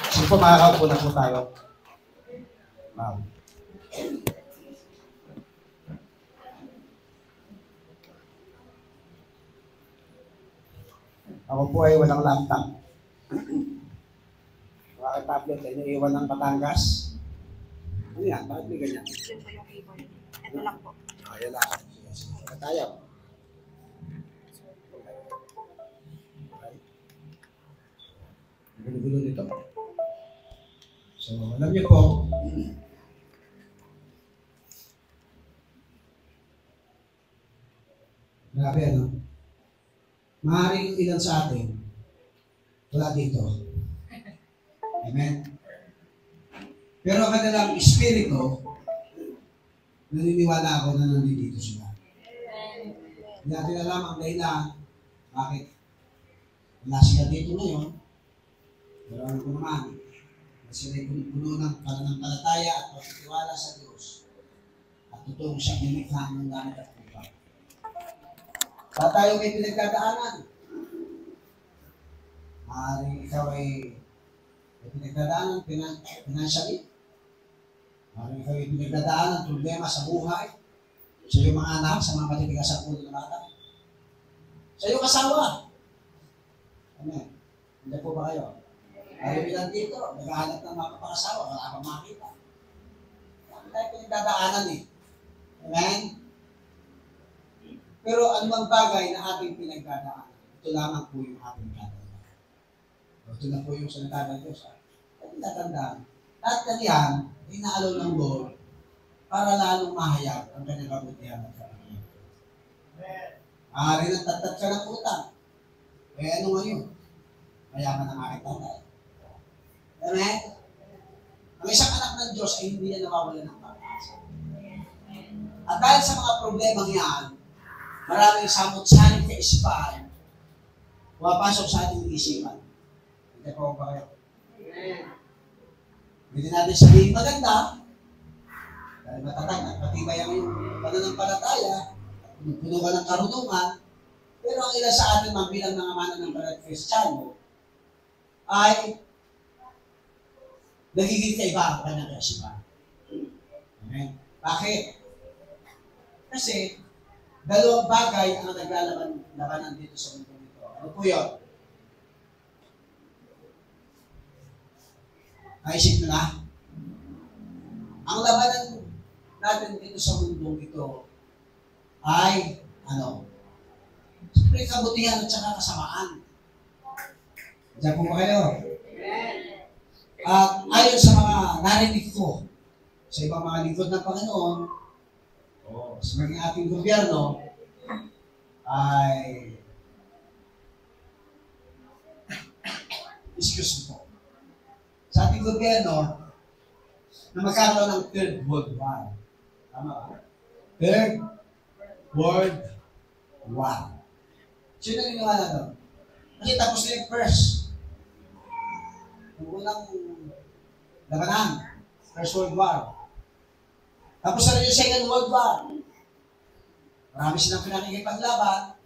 Sige po, makakaupo na po tayo. Wow. Ako po ay walang laptop. Wala tablet ay naiiwan ng Batangas. Ano yan? Bakit may ganyan? Yun po yung keyboard. Ito lang po. Ayan lang. Sige tayo. Gulo-gulo nito. So, alam niyo po, grabe ano? Maaaring ilan sa atin, wala dito. Amen? Pero ang kanilang espiritu, naniniwala ako na nandito sila. Hindi natin alam ang dahilan, bakit wala sila dito ngayon. Pero ano ko naman, na sila'y puno ng pananampalataya at pagtitiwala sa Diyos at totoong siyang nilikha ng langit at lupa. Sa tayo may pinagdadaanan, maaaring ikaw ay may pinagdadaanan financially, maaaring ikaw ay pinagdadaanan problema sa buhay, sa iyong mga anak, sa mga matitigas sa puno ng bata, sa iyong asawa. Amen. Hindi po ba kayo? Ayaw bilang dito, naghahanap ng mga kapakasawa, wala kang makita. Hindi tayo pinagdadaanan eh. Amen? Pero anumang bagay na ating pinagdadaanan, ito lamang po yung ating tatandaan. Ito na po yung salita ng Diyos. Ito tatandaan. Lahat na yan, inaalaw ng Lord para lalong mahayag ang kanyang kabutihan at kapangyarihan. Maaari nang tatat ka ng utang. Eh ano nga yun? Mayaman ang aking tatay. Amen? Ang isang anak ng Diyos ay hindi na nawawala ng pag-asa. At dahil sa mga problemang yan, maraming samot-saring kaisipan pumapasok sa ating isipan. Hindi po ba kayo? Hindi natin sabihin maganda, dahil matatag at matibay ang iyong pananampalataya, puno ka ng karunungan, pero ang ilan sa atin man bilang mga mananampalataya Kristiyano ay nagiging kaiba ang kanyang kaisipan. Amen? Bakit? Kasi dalawang bagay ang naglalabanan dito sa mundo nito. Ano po yun? Naisip nyo na? Ang labanan natin dito sa mundo ito ay, siyempre kabutihan at saka kasamaan. Diyan po ba kayo? At ayon sa mga narinig ko sa ibang mga lingkod ng Panginoon, sa mga ating gobyerno, ay excuse me po. Sa ating gobyerno, na magkakaroon ng Third World War. Tama ba? Third World War. Sino naniniwala doon? Kasi tapos na yung first. Yung unang labanan, First World War. Tapos na rin yung Second World War. Marami silang pinakikipaglaban,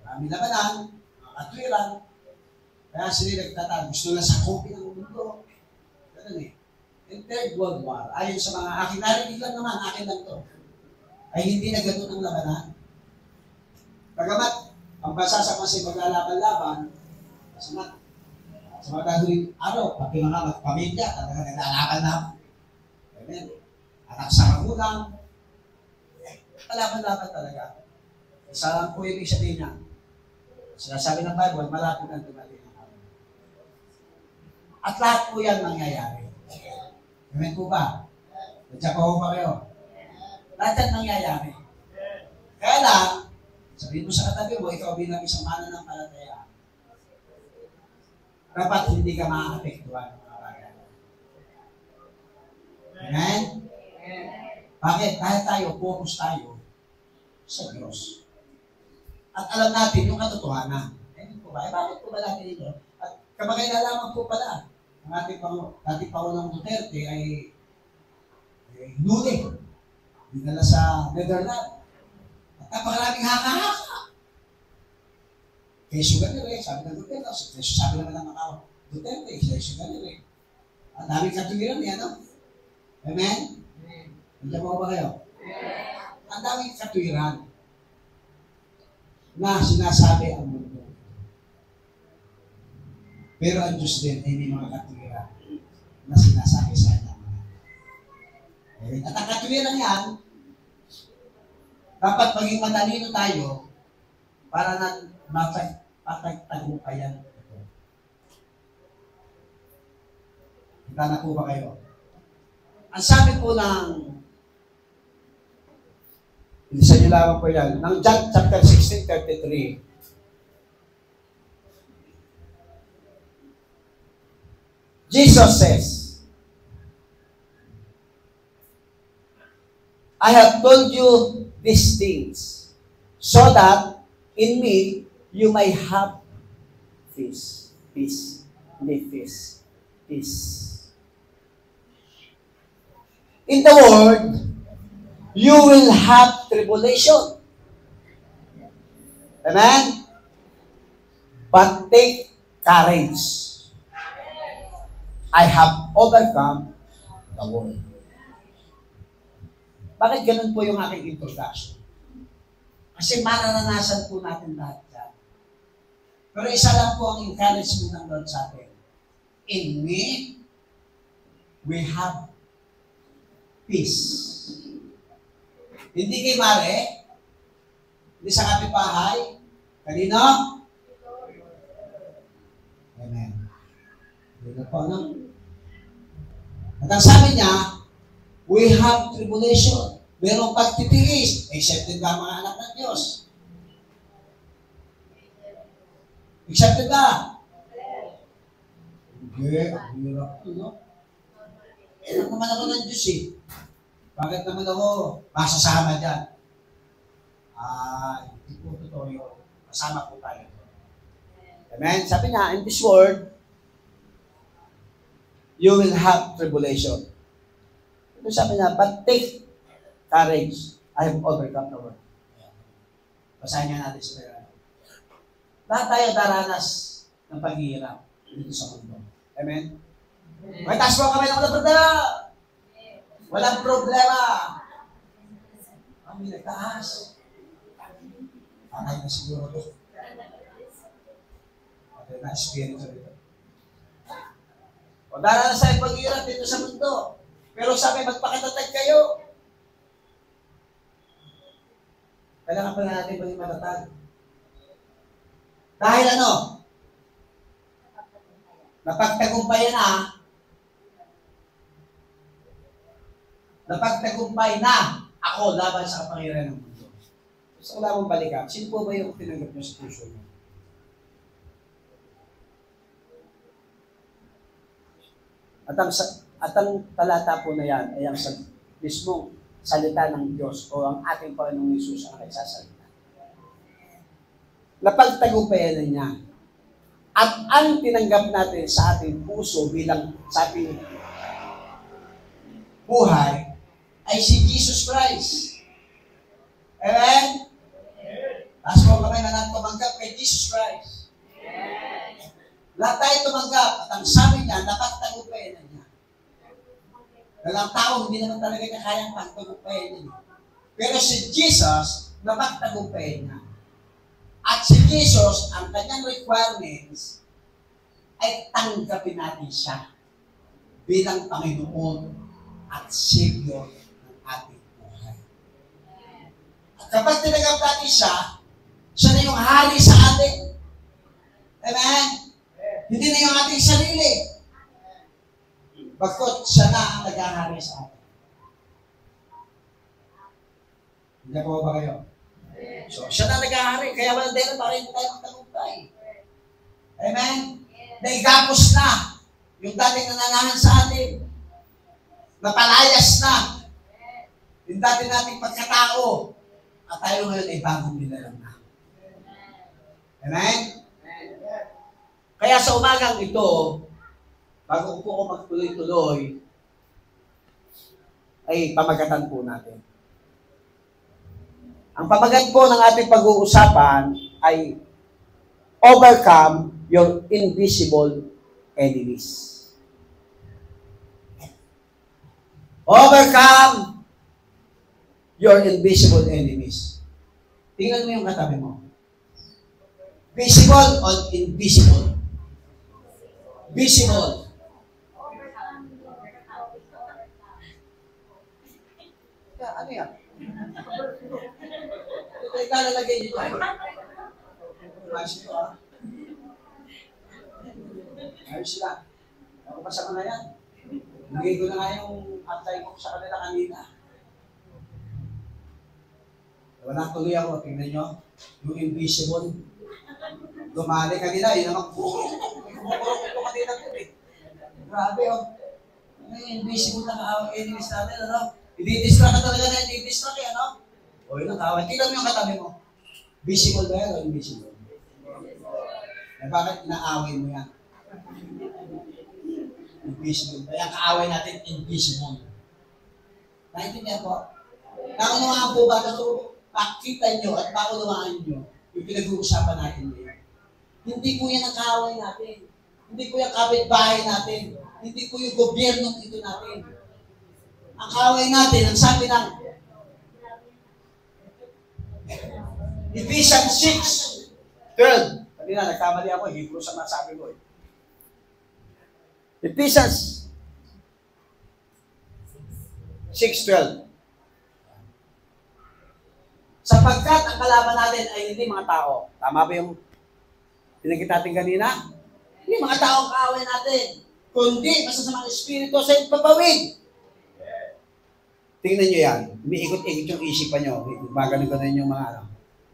marami labanan, mga katwiran. Kaya sila nagtatag, gusto na sakupin ang mundo. Ganun eh. Yung Third World War, ayon sa mga akin, narinig lang naman, akin lang to, ay hindi na ganun ang labanan. Pagamat, ang bansa sa kasi maglalaban-laban, sa mga dahuling araw, pati mga pamilya, talaga naglalaban na. Amen. Anak sa magulang, kalaban-laban talaga. Isa lang po yung ibig sabihin niya. Sinasabi ng Bible, malapit ang dumating ang araw. At lahat po yan mangyayari. Amen po ba? Nandiyan po ba kayo? Lahat yan mangyayari. Kaya lang, sabihin mo sa katabi mo, ikaw bilang isang mananampalataya, dapat hindi ka maapektuhan ng mga bagay. Amen? Bakit? Dahil tayo, focus tayo sa Diyos. At alam natin yung katotohanan. Amen po ba? Bakit po ba natin ito? At kamakailangan po pala, ang ating Pangulong Duterte ay hinuli. Dinala sa Netherlands. At napakaraming haka-haka. Keso ganun sabi ng gobyerno, keso sabi naman ng Macau. Duterte, election ka rin eh. Ang daming katuwiran eh, ano? Amen? Nandiyan mo ba kayo? Ang daming katuwiran na sinasabi ang mundo. Pero ang Diyos din ay may mga katuwiran na sinasabi sa kanya. At ang katuwiran yan, dapat maging matalino tayo para na mapagtagumpayan ito. Kita na po ba kayo? Ang sabi po ng isa nyo lamang po yan, ng John chapter 16:33, Jesus says, I have told you these things so that in me you may have peace. Peace. Hindi peace. Peace. In the world, you will have tribulation. Amen? But take courage. I have overcome the world. Bakit ganun po yung aking introduction? Kasi mararanasan po natin lahat yan. Pero isa lang po ang encouragement ng Lord sa atin. In me, we have peace. Hindi kay Mare, hindi sa kapitbahay, kanino? Amen. Dito po, no? At ang sabi niya, we have tribulation. Merong pagtitiis. Accepted ba mga anak ng Diyos? Accepted ba? Hindi. Ang hirap ito, no? Anak naman ako ng Diyos eh. Bakit naman ako masasama dyan? Hindi po totoo yun. Kasama po tayo. Amen? Sabi niya, in this world, you will have tribulation. Ito sabi niya, but take courage. I have overcome the world. Basahin niya natin sa pera. Lahat tayo daranas ng paghihirap dito sa mundo. Amen? May taas po kami ng walang problema. Walang problema. Kami nagtaas. Patay na siguro ito. Patay na espiritu dito. O daranas tayo paghihirap dito sa mundo. Pero sabi, magpakatatag kayo. Kailangan pa natin maging matatag. Dahil ano? Napagtagumpayan na. Napagtagumpay na ako laban sa kapangyarihan ng mundo. Gusto ko lang balikan. Sino po ba yung tinanggap niyo sa puso niyo? At ang talata po na yan ay ang mismong salita ng Diyos o ang ating Panginoong Hesus ang nagsasalita. Napagtagumpayan na niya. At ang tinanggap natin sa ating puso bilang sa ating buhay ay si Jesus Christ. Amen? Tapos po kami na natin tumanggap kay Jesus Christ. Lahat tayo tumanggap at ang sabi niya, napagtagumpayan na niya. Dalang tao, hindi naman talaga niya kayang pagtagumpayan niya. Pero si Jesus, napagtagumpayan niya. At si Jesus, ang kanyang requirements ay tanggapin natin siya bilang Panginoon at Savior ng ating buhay. At kapag tinanggap natin siya, siya na yung hari sa atin. Amen? Hindi na yung ating sarili. Bagkot siya na ang nag-ahari sa atin. Hindi po ba kayo? So, siya na nag-ahari. Kaya walang dahil para hindi tayo magtagumpay. Amen? Naigapos na yung dating nananahan sa atin. Napalayas na yung dating nating pagkatao. At tayo ngayon ay bagong nilalang na. Amen? Kaya sa umagang ito, bago po ako magtuloy-tuloy, ay pamagatan po natin. Ang pamagat po ng ating pag-uusapan ay overcome your invisible enemies. Overcome your invisible enemies. Tingnan mo yung katabi mo. Visible or invisible? Visible. Ano yan? Ito yung kalalagay nyo dyan. Ayos ito, ha? Ayos sila. Ako pa sa mga yan. Bigay ko na nga yung antay ko sa kanila kanina. Walang tuloy ako. Tingnan nyo. Yung invisible. Dumali kanila. Yun naman. Bukuro ko kanila ito eh. Grabe oh. Yung invisible na enemies natin. Ano? Hindi-distract ka talaga na hindi-distract eh. Ano? O yun ang kawal. Tingnan mo yung katabi mo. Visible ba yan o invisible? Eh bakit inaaway mo yan? Invisible. Kaya kaaway natin, invisible. Naintindihan po? Nakunawaan po ba ito? Pakita nyo at pakunawaan nyo yung pinag-uusapan natin ngayon. Hindi po yan ang kaaway natin. Hindi po yung kapitbahay natin. Hindi po yung gobyerno ito natin. Ang kaaway natin, ang sabi ng Ephesians 6:12. Kanina, nagkamali ako. Hebrew sa masabi ko eh. Ephesians 6:12. Sapagkat ang kalaban natin ay hindi mga tao. Tama ba yung pinagkit natin kanina? Hindi mga tao ang kaaway natin. Kundi masasamang espiritu sa ipapawid. Tingnan nyo yan. Umiikot-ikot yung isipan nyo. Magaling-galing yung mga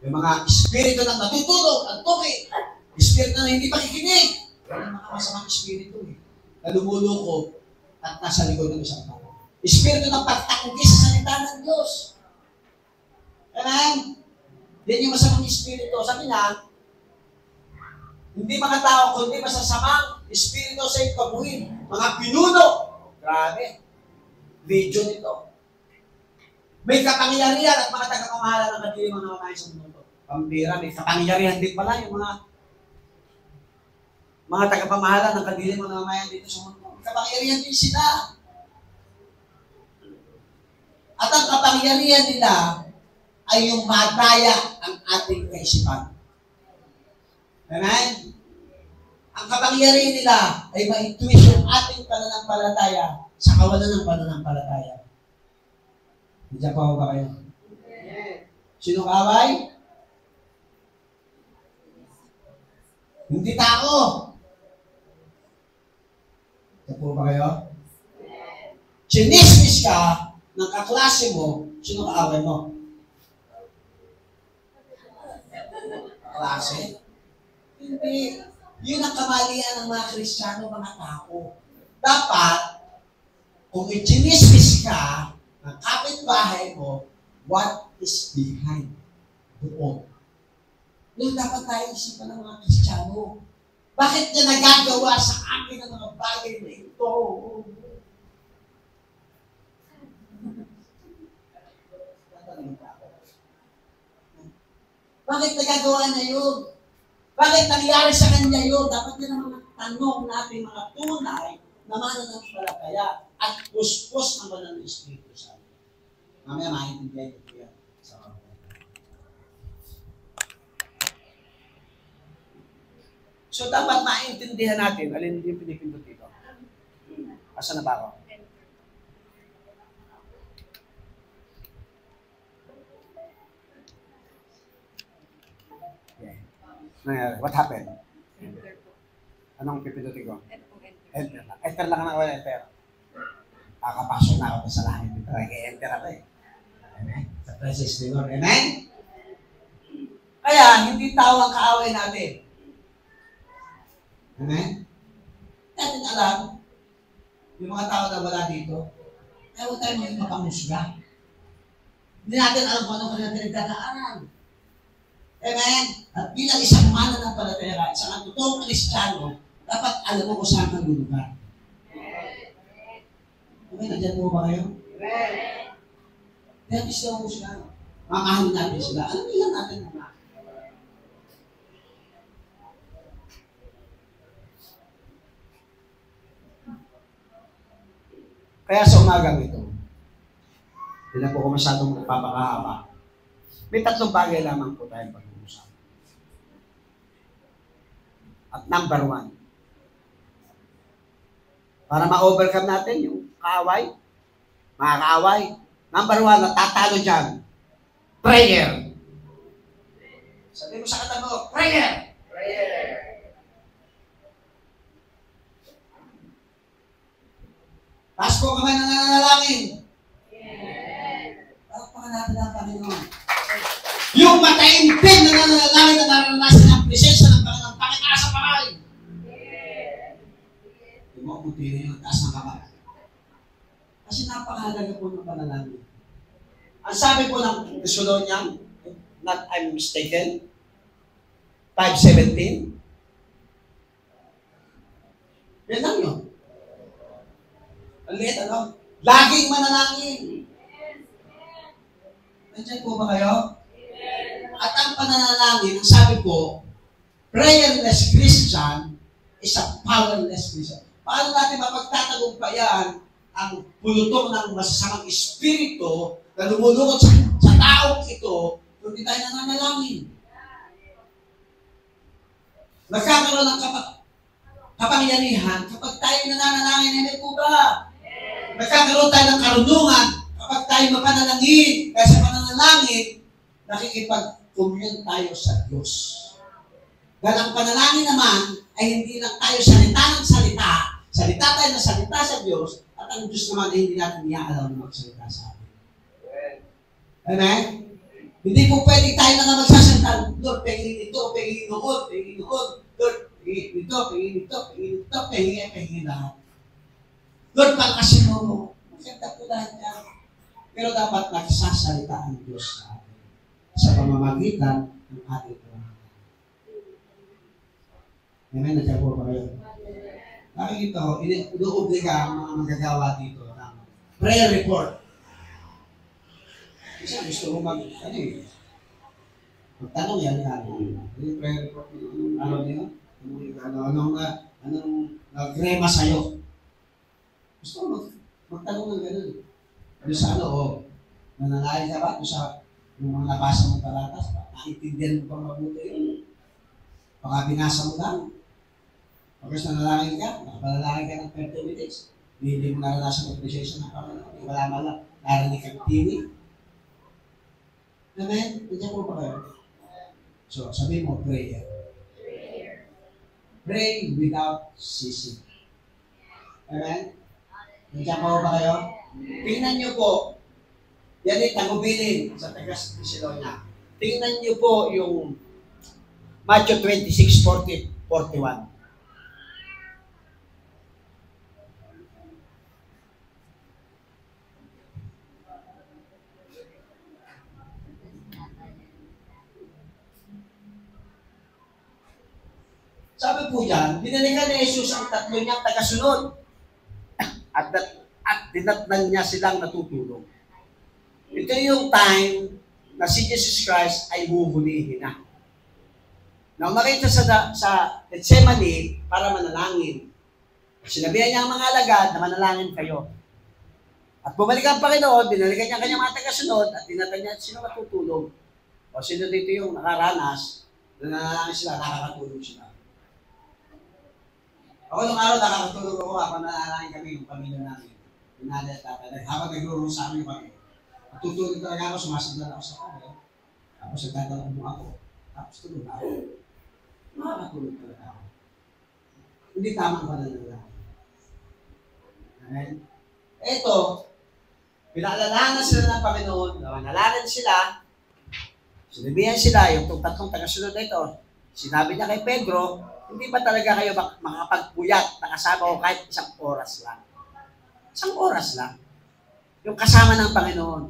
yung mga espiritu na natutulog, ang tuki. Espiritu na hindi pakikinig. Yan ang mga masamang espiritu eh. Na lumuloko at nasa likod ng isang tao. Espiritu ng pagtanggi sa salita ng Diyos. Amen? Yan yung masamang espiritu. Sabi niya, hindi mga tao, kundi masasamang espiritu sa ikabuhin. Mga pinuno. Grabe. Video nito. May kapangyarihan at mga tagapamahala ng kadili mga mamahay sa mundo. Pambira, may kapangyarihan din pala yung mga tagapamahala ng kadili mga mamahay dito sa mundo. May kapangyarihan din sila. At ang kapangyarihan nila ay yung madaya ang ating kaisipan. Amen? Ang kapangyarihan nila ay ma-twist yung ating pananampalataya sa kawalan ng pananampalataya. Diyan pa ba kayo? Sino kaaway? Hindi tao. Diyan po ba kayo? Chinismis ka ng kaklase mo, sino kaaway mo? Kaklase? Hindi. Yun ang kamalian ng mga Kristiyano, mga tao. Dapat, kung i-chinismis ka, ang kapitbahay mo, what is behind doon? Yung dapat tayo isipan ng mga Kristiyano. Bakit niya nagagawa sa akin ang mga bagay na ito? Bakit nagagawa na yun? Bakit nangyari sa kanya yun? Dapat yan ang mga tanong natin, mga tunay na mananampalataya at puspos naman ng Espiritu sa atin. Mamaya maintindihan ko yan. So, dapat maintindihan natin alin yung pinipindot dito. Asa na ba ako? Okay. What happened? Enter po. Anong pipindutin ko? Enter. Enter lang. Enter lang ako, enter. Kakapasok na ako sa langit dito. Enter ako eh. Amen? Sa presence ni Lord. Amen? Kaya, hindi tao ang kaaway natin. Amen? Natin alam, yung mga tao na wala dito, kaya huwag tayo maging mapanghusga. Hindi natin alam kung anong kanilang pinagdadaanan. Amen? At bilang isang mananampalataya, isang totoong Kristiyano, dapat alam mo kung saan kang lulugar. Okay, nandiyan mo ba kayo? Kaya gusto mo sila. Mamahalin natin sila. Alam nilang natin muna. Kaya sa umagang ito, hindi na po ko masyadong nagpapakahaba. May tatlong bagay lamang po tayong pag-uusap. At number 1, para ma-overcome natin yung kaaway, mga kaaway, number 1, natatalo dyan, prayer. Sabi mo sa katabi mo, prayer! Prayer! Taas po kamay na nananalangin. Parang natin ang Panginoon. Yung mataimtim na nananalangin na naranasan ang presensya ng Panginoon, pakitaas sa kamay. Hindi mo kutinin yung taas ng kamay. Kasi napakahalaga po ng panalangin. Ang sabi po ng Thessalonians, not I'm mistaken, 5:17. Yan lang yun. Ang liit, ano? Laging manalangin. Nandiyan po ba kayo? At ang pananalangin, ang sabi po, prayerless Christian is a powerless Christian. Paano natin mapagtatagumpayan ang pulutong ng masasamang espiritu na lumulukot sa taong ito kung di tayo nananalangin? Nagkakaroon ng kapangyarihan kapag tayo nananalangin, hindi po ba? Nagkakaroon tayo ng karunungan kapag tayo mapanalangin. Kaya sa pananalangin, nakikipag-commune tayo sa Diyos. Dahil ang panalangin naman ay hindi lang tayo salita ng salita. Salita tayo ng salita sa Diyos at ang Diyos naman ay hindi natin niyaalaw na magsalita sa atin. Amen? Hindi po pwede tayo na nga magsasalita, Lord, pahingin ito, pahingin noon, pahingin noon, Lord, pahingin ito, pahingin ito, pahingin ito, pahingin lahat. Lord, palakasin mo. Maganda po lahat yan. Pero dapat nagsasalita ang Diyos sa atin sa pamamagitan ng ating pamamagitan. Amen? Nandiyan po ba kayo? Nakikita ko, inuobliga ang mga magagawa dito ng prayer report. Kasi gusto mo magtanong yan. Yung prayer report, ano niyo? Anong nagrema sa'yo? Gusto mo magtanong ng gano'n. Doon sa nanangayon ka ba? Doon sa yung mga nabasa mong talatas, naintindihan mo pa mabuti yun. Baka binasa mo lang. Pagkas nanalangin ka, nakapanalangin ka ng 30 minutes. Hindi mo naranasan ang appreciation ng Panginoon. Wala man lang, narinig kang TV. Amen? Nandiyan po pa kayo? So, sabi mo, prayer. Pray without ceasing. Amen? Nandiyan po ba kayo? Tingnan nyo po, yan ay tagubilin sa taga-Thessalonians. Tingnan nyo po yung Matthew 26:40-41. Sabi po yan, binalikan ni Jesus ang tatlo niyang tagasunod at dinatnan niya silang natutulog. Ito yung time na si Jesus Christ ay huhulihin na. Nang makita sa Gethsemane para manalangin, sinabihan niya ang mga alagad na manalangin kayo. At bumalik ang Panginoon, binalikan niya ang kanyang mga tagasunod at dinatnan niya sino matutulog. O sino dito yung nakaranas, na nanalangin sila, nakakatulog sila. Ako nung araw, nakakatulog ako habang nanalangin kami yung pamilya namin. Yung nanay at tatay. Habang naglulong sa amin kami. Natutulog talaga ako, sumasandal ako sa kanya. Tapos nagtatanong mo ako. Tapos tulog ako. Nakakatulog talaga ako. Hindi tamang pananalangin. Amen? Ito, pinaalalahanan sila ng Panginoon, nanalangin sila, sinabihan sila, yung tatlong tagasunod na ito, sinabi niya kay Pedro, hindi ba talaga kayo makapagpuyat na kasama ko kahit isang oras lang? Isang oras lang. Yung kasama ng Panginoon.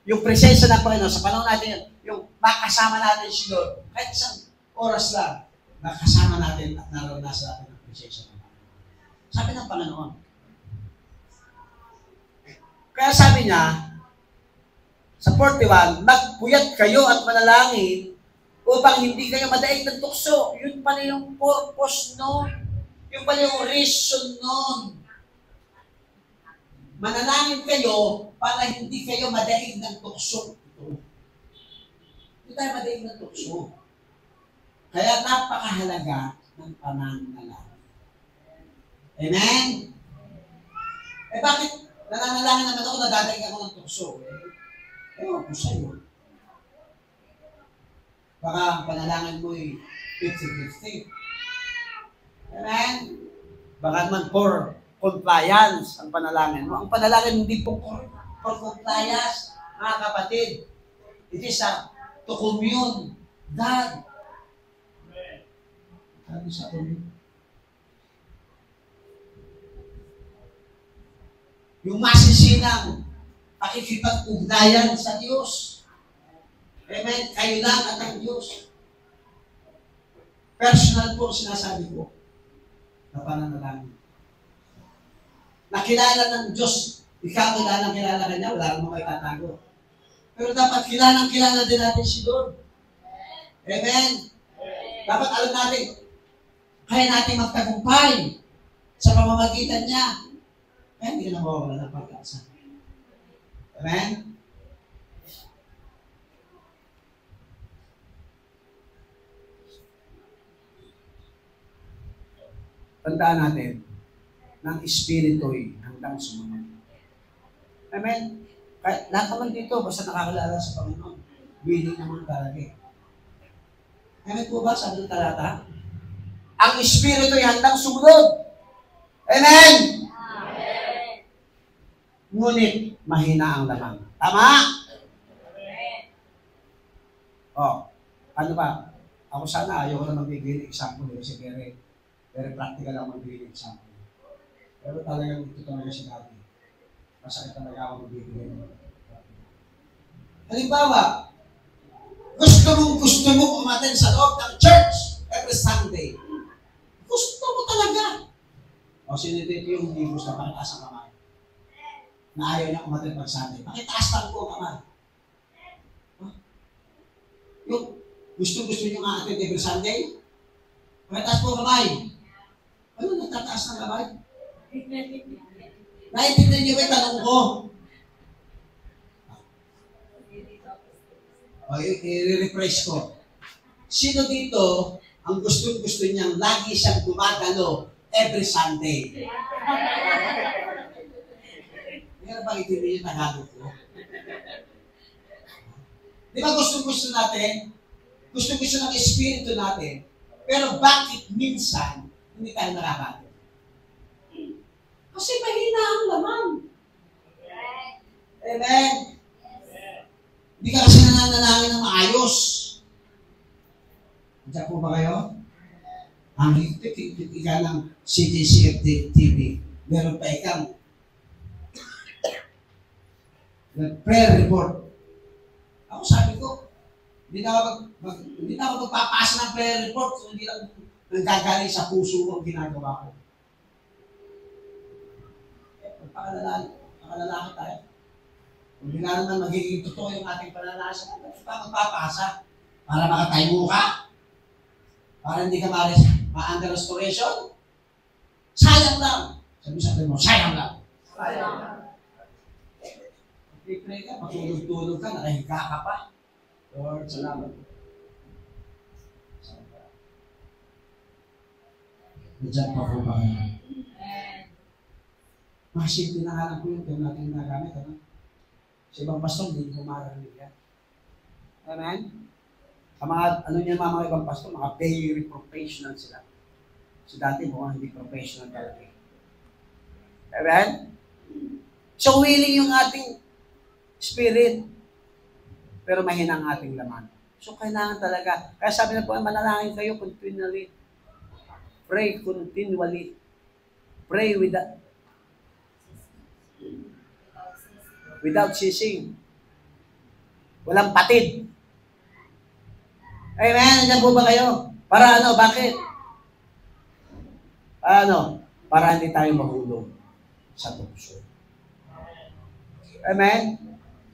Yung presensya ng Panginoon. Sa panahon natin, yung makasama natin si Lord. Kahit isang oras lang, makasama natin at naranasan natin ang presensya ng Panginoon. Sabi ng Panginoon. Kaya sabi niya, sa 41, magpuyat kayo at manalangin upang hindi kayo madaig ng tukso. Yun pala yung purpose nun. Yun pala yung reason nun. manalangin kayo para hindi kayo madaig ng tukso. Hindi tayo madaig ng tukso. Kaya napakahalaga ng pananalangin. Amen? Bakit nananalangin naman ako, nadadaig ako ng tukso? Ewan ko sa'yo. Baka ang panalangin mo ay 50-50. Amen? Baka naman for compliance ang panalangin mo. Ang panalangin hindi po for compliance, mga kapatid. It is to commune God. Sabi sa commune. Yung masisinang pakikipag-ugnayan sa Diyos. Amen? Kayo lang at ang Diyos. Personal po sinasabi ko na pananalangin. Nakilala ng Diyos, ikaw kilala ka niya, wala kang mga itatago. Pero dapat kilala din natin si Lord. Amen? Dapat alam natin, kaya natin magtagumpay sa pamamagitan niya. Kaya hindi ka na mawawala ng pag-asa. Amen? Tandaan natin, ng Espiritu'y hanggang sumunod. Amen? Kahit lahat naman dito, basta nakakilala sa Panginoon, willing naman talaga. Amen po ba? Sabi ng talata? Ang Espiritu'y hanggang sumunod. Amen? Amen! Ngunit, mahina ang laman. Tama? Amen! Ano ba? Ako sana, ayaw ko na magbigay ng example kasi very practical lang magbigay ng example. Pero talagang ito talaga sinabi. Masakit talaga ako magbibigay. Halimbawa, gusto mo umaten sa loob ng church every Sunday. Gusto mo talaga. O sino dito yung hindi gusto, pakitaas ang kamay. Na ayaw niya umaten pag Sunday. Pakitaas lang po kamay. Yung gusto niyo nga attend every Sunday? Pakitaas po kamay. Ano natataas ng kamay? Naintindihan niyo ba yung tanong ko? I-refresh ko. Sino dito ang gusto niyang lagi siyang gumagano every Sunday? Meron bang itindihan yung Tagalog ko? Di ba gusto natin? Gusto ng Espiritu natin. Pero bakit minsan hindi tayo nakakatawa? Kasi mahina ang laman. Amen? Hindi ka kasi nananalangin ng maayos. Diyan po ba kayo? Ang higpit ika ng CDCFD TV. Meron pa ikang prayer report. Ako sabi ko, hindi na ako magpapasa ng prayer report kung hindi lang nanggagaling sa puso ko ang ginagawa ko. Pakalalaki tayo. Kung hindi na naman magiging totoo yung ating pananasa, bakit pa magpapasa? Para makatayo ka? Para hindi ka ma-under restoration? Sayang lang. Sabi mo, sayang lang. Sayang lang. Pray ka, matulog-tulog ka, nakahiga ka pa. Lord, salamat. Nandiyan pa po ba? Masimple na nga lang po yung term natin nagamit. Sa ibang pastor, hindi ko mararinig yan. Amen? Sa mga ibang pastor, mga very professional sila. So dati mukhang hindi professional talaga. Amen? So willing yung ating spirit, pero mahina ang ating laman. So kailangan talaga. Kaya sabi na po, manalangin kayo continually. Pray continually. Pray without ceasing. Walang patid. Amen? Nandiyan po ba kayo? Para ano? Bakit? Para hindi tayo mahulog sa tukso. Amen?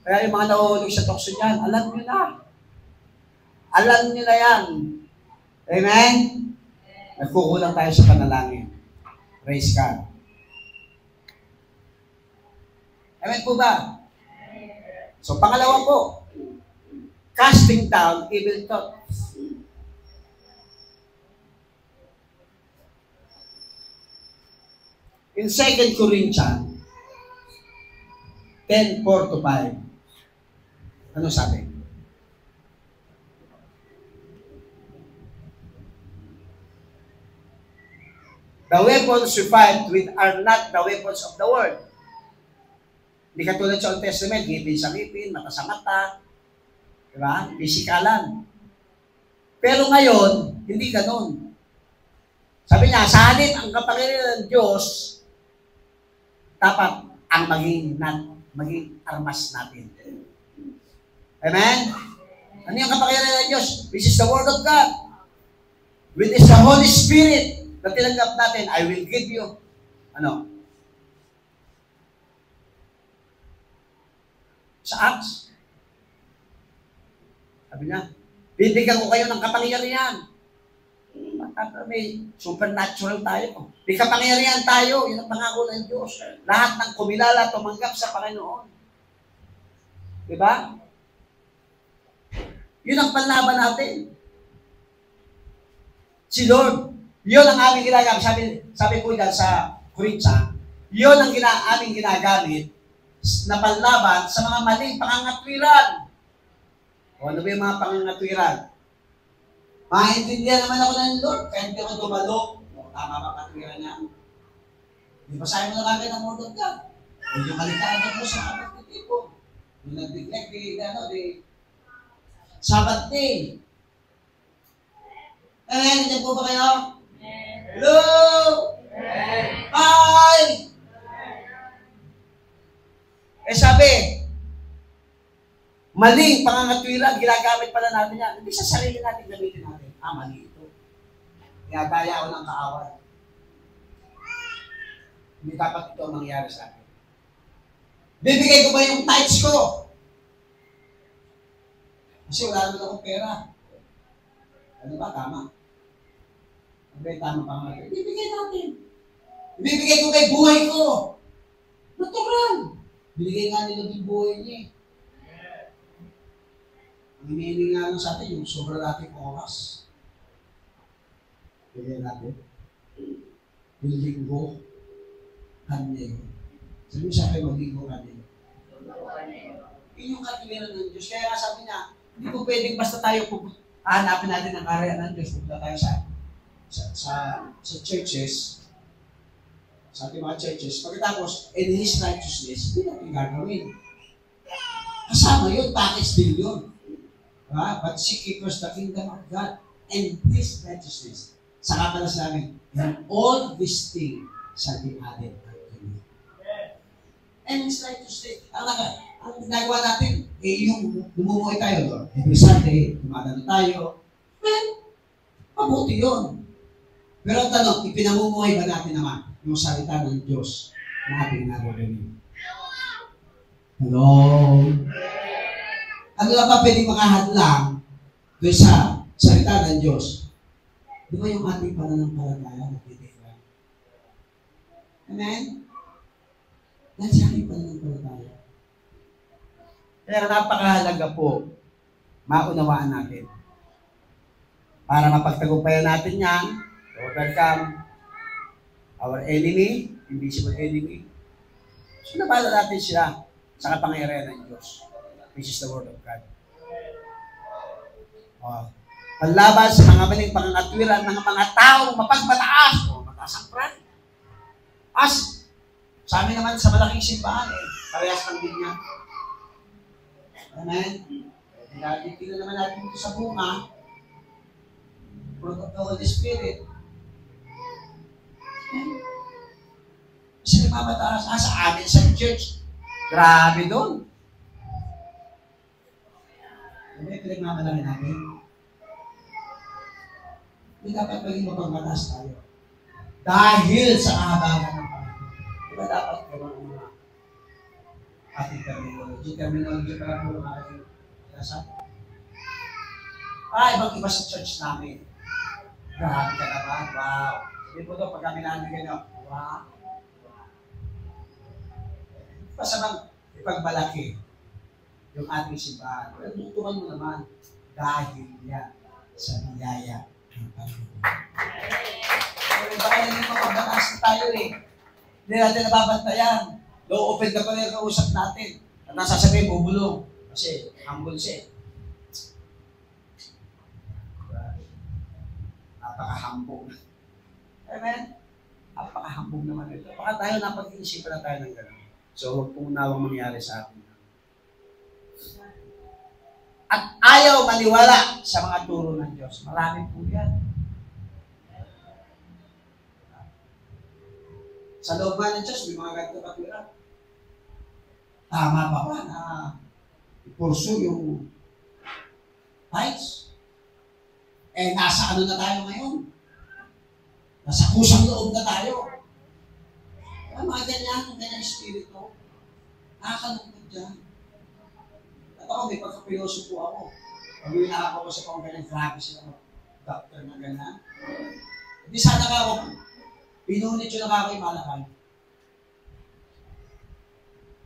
Kaya yung mga nahuhulog sa tukso niyan, alam nyo na. Alam nyo na yan. Amen? Nagkukulang tayo sa panalangin. Praise God. Amen po ba? So, pangalawa po, casting down evil thoughts. In 2 Corinthians 10:4-5, ano sabi? The weapons we fight with are not the weapons of the world. Hindi katulad sa Old Testament, ngipin sa ngipin, mata sa mata, di ba? Pisikalan. Pero ngayon, hindi ganun. Sabi niya, sa halip ang kapangyarihan ng Diyos, dapat ang maging armas natin. Amen? Ano yung kapangyarihan ng Diyos? Which is the Word of God. Which is the Holy Spirit na tinanggap natin. I will give you, sa Acts. Sabi niya, bibigyan ko kayo ng kapangyarihan. May supernatural tayo. May kapangyarihan tayo. Yun ang pangako ng Diyos. Lahat ng kumilala tumanggap sa Panginoon. Diba? Yun ang panlaban natin. Si Lord, yun ang aming ginagamit. Sabi ko dyan sa Corinthians, yun ang aming ginagamit na panlaban sa mga maling pangangatwiran. O ano ba yung mga pangangatwiran? Maintindihan naman ako ng Lord, kaya hindi ako dumalo. O, tama ba katwiran niya? Di ba sabi mo na kagad ng Word of God? Huwag yung kalitaan mo sa apat ng tipo. Yung nag-neglect, di Sabbath day. Nandiyan po ba kayo? Hello? Hi! Sabi, maling pangangatwiran, ginagamit pala natin yan. Hindi sa sarili natin gamitin natin. Mali ito. Ginagaya ako ng kaaway. Hindi dapat ito ang mangyari sa akin. Bibigay ko ba yung tithes ko? Kasi wala naman akong pera. Ano ba? Tama. Tama pangangatwiran. Bibigay natin. Bibigay ko kay buhay ko. Natural. Binigay nga nila yung buhay niya eh. Ang hinihingi nga lang sa atin, yung sobra natin oras. Bigyan natin. Yung linggo, kanya yun. Sabi sa akin, maglinggo kanya yun. Yun yung katwiran ng Diyos. Kaya nga sabi niya, hindi po pwedeng basta tayo hahanapin natin ang karya ng Diyos. Pupunta tayo sa churches, sa ating mga churches. Pagkatapos, in His righteousness, hindi natin gagawin. Kasama yun, package din yun. But seek ye first the kingdom of God and His righteousness. Saka pala sa amin, and all these things shall be added unto you. And His righteousness. Ang ginagawa natin, yung lumumuhay tayo, Lord. Every Sunday, tumadalo tayo. Well, mabuti yun. Pero ang tanong, ipinamumuhay ba natin naman yung salita ng Diyos na ating naririnig? Hello? Ano na ba pwedeng makahadlang doon sa salita ng Diyos? Di ba yung ating pananampalataya nagtitiran? Amen? Dahil sa ating pananampalataya. Kaya napakahalaga po, maunawaan natin. Para mapagtagumpayan natin yan, to overcome our enemy, invisible enemy. So, nabala natin sila sa kapangyarihan ng Diyos, which is the Word of God. Panlaban sa mga maling pangangatwiran ng mga taong mapagmataas o mataas ang pride. Sa amin naman sa malaking simbahan, parehas ng linya. Amen? Tingnan naman natin ito sa bunga, fruit of the Holy Spirit. Kasi nagmamataas. Sa amin sa church, grabe doon. Ano yung pinagmamalaki natin? Hindi dapat maging mapagmataas tayo. Dahil sa kahabagan ng Panginoon. Diba dapat gawin ang mga ating terminology? Terminology para po ang ating kasap. Ibang-iba sa church namin. Grabe ka naman. Wow. Sabi po ito, pag kami namin ganyan, wow. Basta bang ipagmalaki yung ating simbahan. Pero tutukan mo naman dahil yan sa biyaya ng Panginoon. Pero baka na hindi mapagbatas na tayo eh. Hindi natin nababantayan. Low open ka pa rin kausap natin. At nasasabihin, bubulong. Kasi humble siya eh. Napaka-hambog. Amen? Napaka-hambog naman ito. Baka tayo napag-iisipan na tayo ng gano'n. So, huwag pong nawang mangyari sa atin. At ayaw maniwala sa mga turo ng Diyos. Marami po yan. Sa loob nga ng Diyos, may mga ganito katwira. Tama pa ba na ipurso yung tithes? Eh, nasa ano na tayo ngayon? Nasa kusang loob na tayo. Mga ganyan espiritu. Nakakalungkot dyan. At ako, may pagkapiloso po ako. Pag may nakakausap akong ganyan, grabe sila doctor na ganyan. Hindi sana ka ako, pinunit yun na ka ako yung malakay.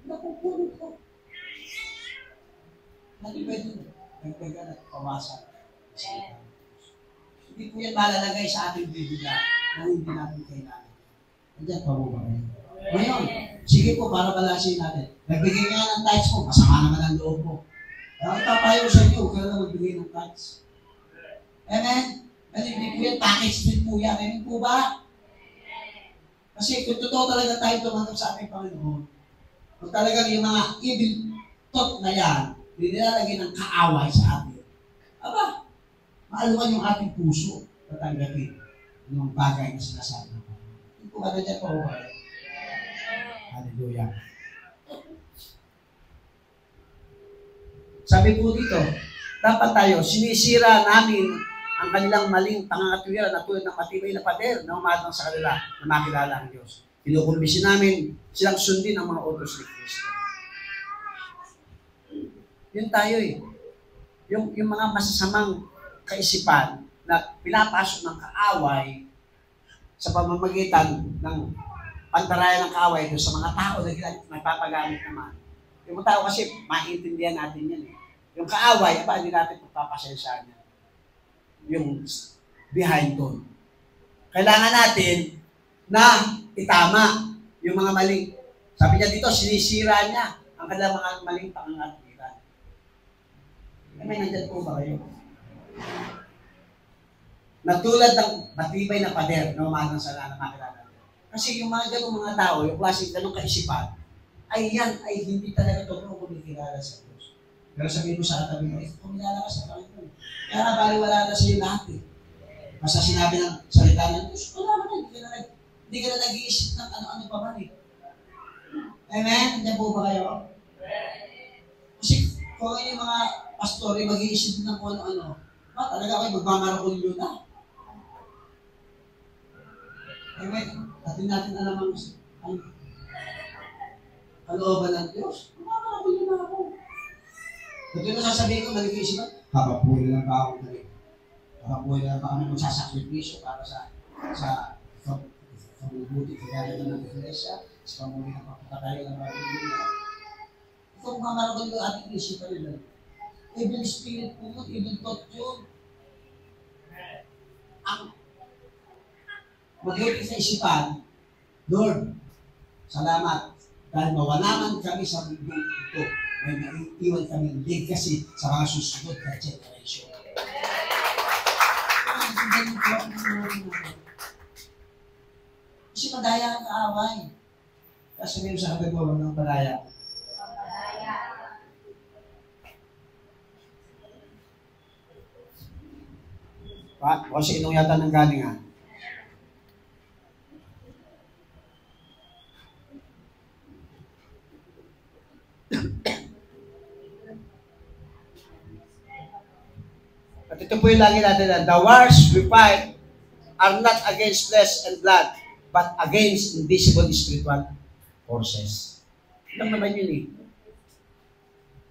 Napupulot ko. Hindi pwede. Nagpagan at pawasan. Hindi po yan malalagay sa ating Biblia na hindi natin kailangan. Nandiyan pa mo ba kayo? Ngayon, sige po, para balasin natin. Nagbigay nga ng tithes mo, masama naman ang loob mo. Kaya ipapayo sa inyo, huwag ka na magbigay ng tithes. Amen? Hindi po yan, package din po yan. Amen po ba? Kasi kung totoo talaga tayo tumanggap sa ating Panginoon, kung talagang yung mga evil thought na yan, hindi nilalagay ng kaaway sa atin. Aba, maaluan yung ating puso na tanggapin yung bagay na sinasabi ng Panginoon. Hindi po ba na dyan po ba? Hallelujah. Sabi po dito, dapat tayo, sinisira namin ang kanilang maling pangangatuwiran na tulad ng matibay na pader na umatang sa kanila na makilala ang Diyos. Kinukumbisi namin silang sundin ang mga utos ni Kristo. Yun tayo eh. Yung mga masasamang kaisipan na pinapasok ng kaaway sa pamamagitan ng pantarayan ng kaaway doon sa mga tao na nagpapagamit naman. Yung mga tao kasi, maintindihan natin yan eh. Yung kaaway, hindi natin pagpapasensya niya. Yung behind doon. Kailangan natin na itama yung mga maling. Sabi niya dito, sinisira niya ang kanilang mga maling pangangatuwiran. May nandyan po ba kayo? Natulad ng matibay na pader na umanang sa na makilala. Kasi yung mga ganong mga tao, yung klaseng ganong kaisipan, ay yan ay hindi talaga totoo kumikilala sa Diyos. Pero sabihin mo sa katabi mo, kumilala ka sa Panginoon. Kaya nga baliwala na sa iyo lahat eh. Basta sinabi ng salita ng Diyos, wala man hindi ka na nag-iisip ng ano-ano pa man eh. Amen? Hindi po ba kayo? Kasi kung yung mga pastori mag-iisip ng kung ano-ano, talaga kayo magmamarakulyo na. Amen? Atin natin alam ang kalooban ng Diyos. Magmamarakulyo na ako. Ito na sasabihin ko, nag-iisipan, kapapuwi na lang ba ako kapapuwi na lang ba kami magsasakripisyo para sa pagbubuti kagaya ng iglesia, sa pamuli ng pagpapatayo ng mga Biblia. Ito kung mamaragon yung ating isipan nila. Evil spirit po yun, evil thought yun. Ang mag-ibig sa isipan, Lord, salamat, dahil mawala man kami sa mundo ito, may naiiwan kami legacy sa mga susunod na generation. Kasi madaya ang kaaway. Kasi sabihin sa kapag mo ng madaya. Kasi inong yata ng galing ha. At ito po yung lagi natin na, the wars we fight are not against flesh and blood, but against invisible spiritual forces. Lang naman yun eh.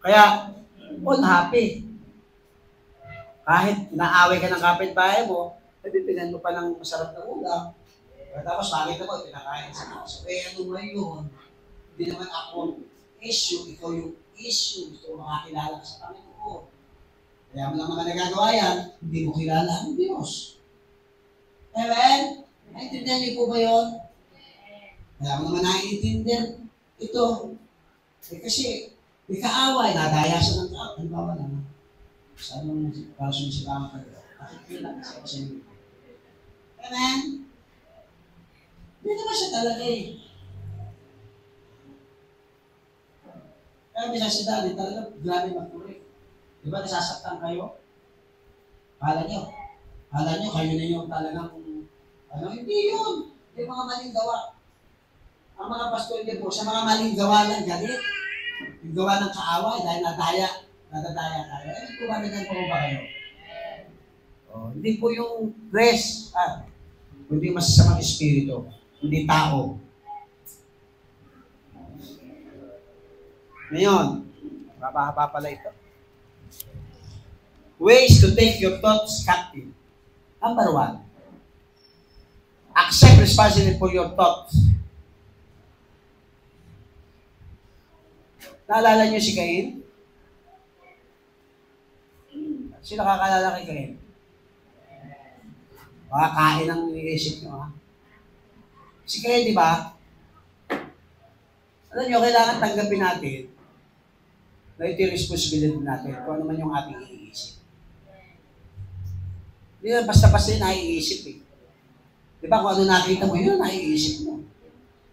Kaya, unhappy. Kahit naaway ka ng kapitbahay mo, nabibinan mo pa ng masarap na ulam. Tapos makita mo, pinakain sa kaso. Eh, ano ngayon? Hindi naman ako issue, ikaw yung issue. Gusto mo makakilala ka sa Panginoon. Kaya mo lang naman nagagawa yan, hindi mo kilala ang Diyos. Amen? Naintindihan niyo po ba yun? Kaya mo naman naiintindihan ito. Kasi, may kaaway, nadaya siya ng tao. Halimbawa naman, sa anong para sumisilangan ka ito? Nakikita kasi ako sa inyo. Amen? Hindi naman siya talaga eh. Kaya bisa si Daddy talaga, grabe magkurik. Di ba nasasaktan kayo? Kala nyo kayo na yung talagang, hindi yun. Hindi mga maling gawa. Ang mga pastor niyo po, sa mga maling gawa ng galit, yung gawa ng kaaway dahil nadadaya tayo. Kung ganyan po ba kayo? Hindi po yung grace, hindi masasamang espiritu, hindi tao. Ngayon, mababa pala ito. Ways to take your thoughts captive. Number 1, accept responsibility for your thoughts. Naalala niyo si Cain? Sino nakakalala kay Cain? Baka kain ang iniisip niyo, ha? Si Cain, di ba? Alam niyo, kailangan tanggapin natin na ito yung responsibility natin kung ano man yung ating iniisip. Hindi na basta-basta yung naiisip eh. Di ba kung ano nakita mo, yun ang naiisip mo.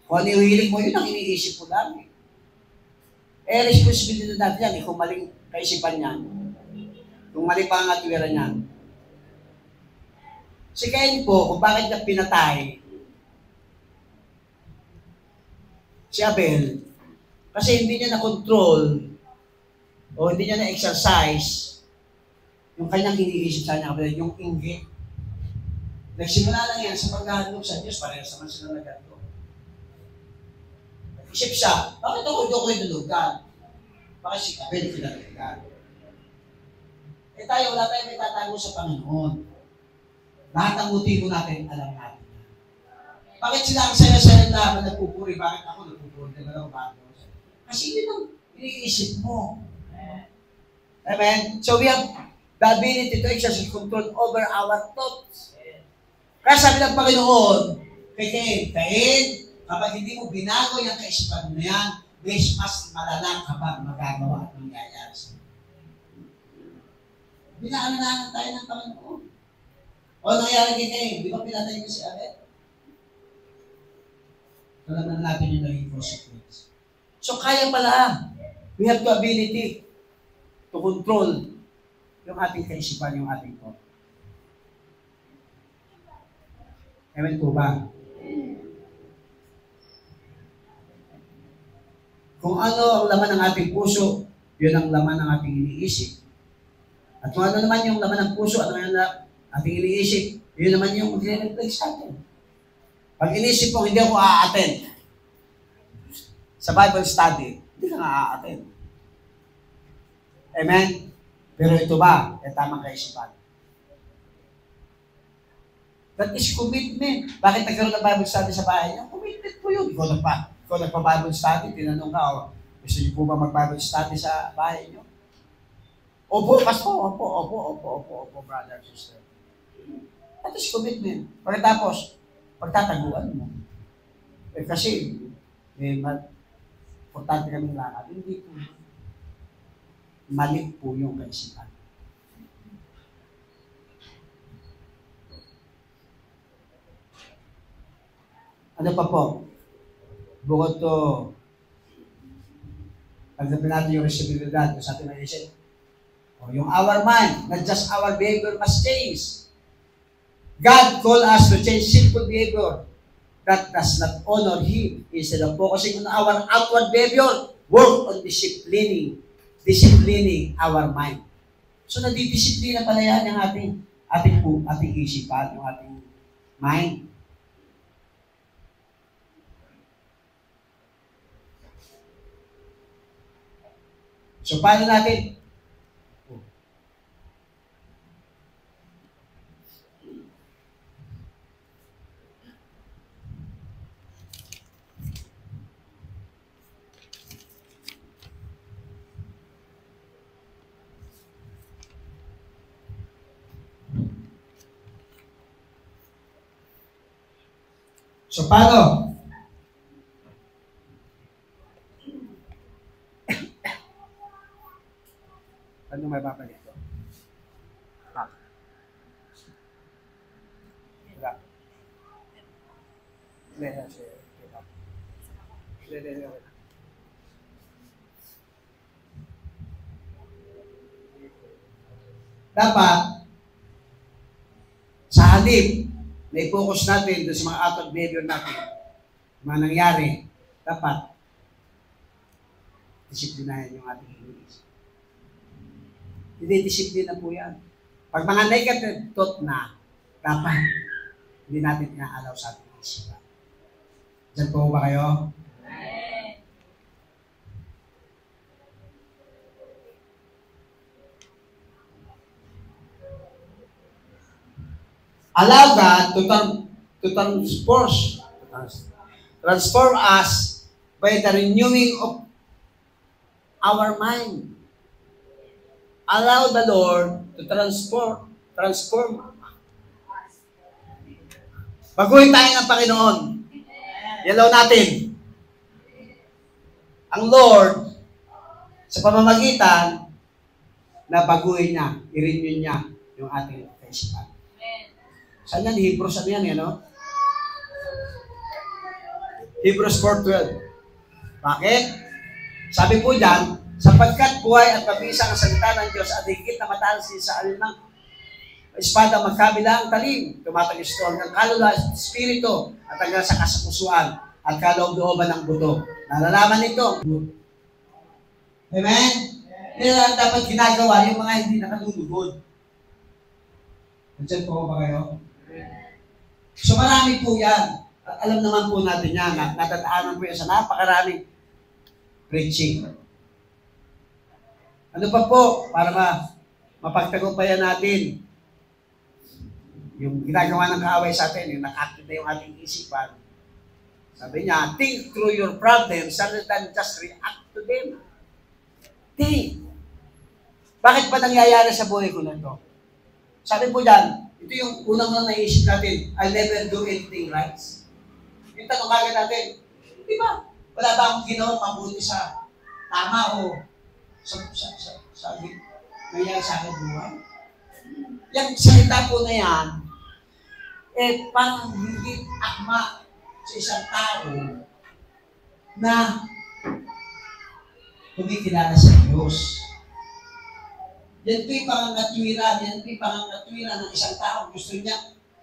Kung ano yung hilig mo, yun ang iniisip mo dami. Responsibility natin yan kung maling kaisipan niyan. Kung mali pa ang atwira niyan. Si Cain po, kung bakit niya pinatay si Abel, kasi hindi niya na-control o hindi niya na-exercise yung kanyang iniisip sa kanya, yung inggit. Nagsimula lang yan sa paghahandog sa Diyos, parehas naman sila naghandog. Isip siya, bakit ako idulugan? Bakit si Abel pinatulugan? Tayo, wala tayong may tatago sa Panginoon. Lahat ng motibo natin, alam natin. Bakit sila ang saya-saya na nagpupuri? Bakit ako nagpupuri? Kasi yun ang iniisip mo. Amen? So we have the ability to exercise control over our thoughts. Kaya sabi ng Panginoon, kay Cain, kapag hindi mo binago yung kaisipan mo yan, mas malala kapag magagawa at mangyayari sa iyo. Binaalalahanan tayo ng Panginoon. O nangyari kay Cain, di ba pinatay niyo si Abel? Alam na natin yung naging consequence. So kaya pala, we have the ability to control yung ating kaisipan, yung ating thought. Amen po ba? Kung ano ang laman ng ating puso, yun ang laman ng ating iniisip. At kung ano naman yung laman ng puso, ano yung ating iniisip, yun naman yung mag-reflect sa atin. Pag inisip mo, hindi ako a-attend sa Bible study, hindi ka nga a-attend. Amen? Pero ito ba? Tamang kaisipan. That is commitment. Bakit nagkaroon ng Bible study sa bahay niyo? Commitment po yun. Ikaw nagpa-Bible study, tinanong ka, gusto niyo po ba mag-Bible study sa bahay niyo? Opo, pastor. Opo, brother, sister. That is commitment. Pagkatapos, pagtataguan mo. Kasi, importante kami lakad. Hindi po. Mali po yung kaisipan. Ano pa po? Bukod to, tanggapin natin yung responsibilidad sa ating naisip. Yung our mind, not just our behavior must change. God called us to change sinful behavior that does not honor Him. Instead of focusing on our outward behavior, work on disciplining our mind. So, nadidisiplina pala yan yung ating isipan, yung ating mind. So, paano natin? So, paano? Ano may papalit ko? Wala. Hindi. Dapat, sa halip, na i-focus natin doon sa mga outward behavior natin, mga nangyari, dapat, disiplinahin yung ating iniisip. Hindi disiplina po yan. Pag mga negative thought na, dapat, hindi natin ina-allow sa ating isipan. Diyan po ba kayo? Allow God to transform us by the renewing of our mind. Allow the Lord to transform. Baguhin tayo ng Panginoon. Yalaw natin. Ang Lord, sa pamamagitan na baguhin niya, i-renew niya yung ating kaisipan. Saan yan? Hebrews ano yan, ano? Hebrews 4:12. Bakit? Sabi po dyan, sapagkat buhay at mabisa ang salita ng Diyos at higit na matalsin sa alinang espada magkabila ang talim, tumatagistol ng kaluluwa at espiritu at hanggang sa kasapusuan at kaloob-looban ng buto. Nalalaman nito. Amen? Yan ang dapat ginagawa yung mga hindi nakalulugod. Nandiyan po ba kayo? So marami po yan. At alam naman po natin yan. Natataanan po yan sa napakaraming preaching. Ano pa po? Para mapagtagumpayan natin yung ginagawa ng kaaway sa atin, yung nag-active na yung ating isipan. Sabi niya, think through your problems rather than just react to them. Think. Bakit pa nangyayari sa buhay ko na ito? Sabi po dyan, ito yung unang naisip natin, I'll never do anything right. Yung tanong kagad natin, di ba? Wala ba akong ginawa mabuti sa tama o sa nangyayari sa akin buhay? Yung salita po na yan, parang hindi akma sa isang tao na kumikilala sa Diyos. Yan po yung pangangatwira ng isang tao. Gusto niya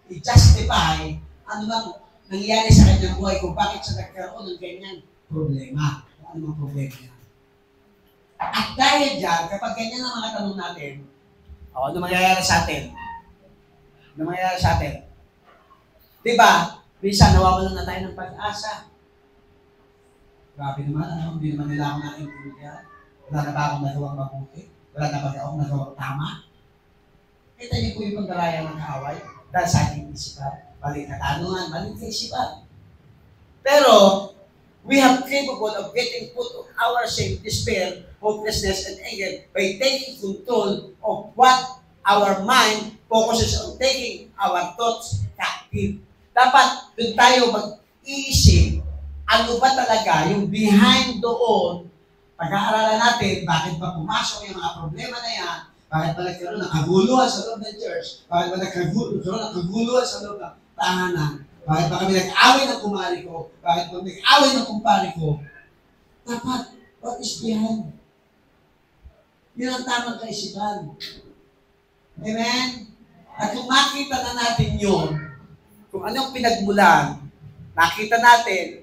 i-justify ano bang nangyari sa kanyang buhay kung bakit siya nagkaroon ng ganyan problema. Ano ang problema niya. At dahil dyan, kapag ganyan ang mga tanong natin, ano mangyayari sa atin? Ano mangyayari sa atin? Diba? Minsan, nawawalan na tayo ng pag-asa. Grabe naman, hindi naman nila ako naintindihan. Wala na ba akong nagawang mabuti? Wala na ba akong nagawang tama? Kita niyo po yung pagdaraya ng kaaway dahil sa ating isipan. Maling katanungan, maling kaisipan. Pero, we have capable of getting put of our shame, despair, hopelessness, and anger by taking control of what our mind focuses on taking our thoughts captive. Dapat doon tayo mag-iisip ano ba talaga yung behind doon. Pag-aaralan natin bakit ba pumasok yung mga problema na yan, bakit ba nagkaroon ng kaguluhan sa loob ng church, bakit ba nagkaroon ng kaguluhan sa loob ng tahanan, bakit ba kami nag-away ng kumari ko, bakit ba nag-away ng kumpari ko. Dapat, what is behind? Yun ang tamang kaisipan. Amen? At kung makita na natin yun, kung anong pinagmulan, nakita natin,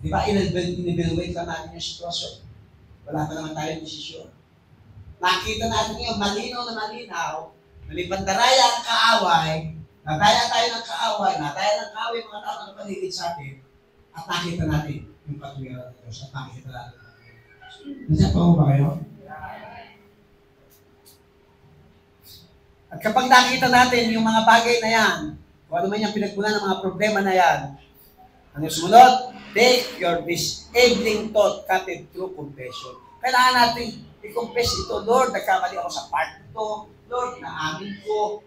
di ba, in-evaluate lang natin yung sitwasyon. Wala pa naman tayong desisyon. Nakita natin yung malinaw na nalipandaraya ang kaaway, nataya tayo ng kaaway, mga tao na paligid sa atin, at nakita natin yung patuwiran ng Diyos, at nakita natin. Nandiyan pa ba kayo? At kapag nakita natin yung mga bagay na yan, kung ano man yung pinagmulan ng mga problema na yan, ano yung sumunod? Take your disabling thought captive through confession. Kailangan natin i-confess ito. Lord, nagkamali ako sa part ito. Lord, naamin ko.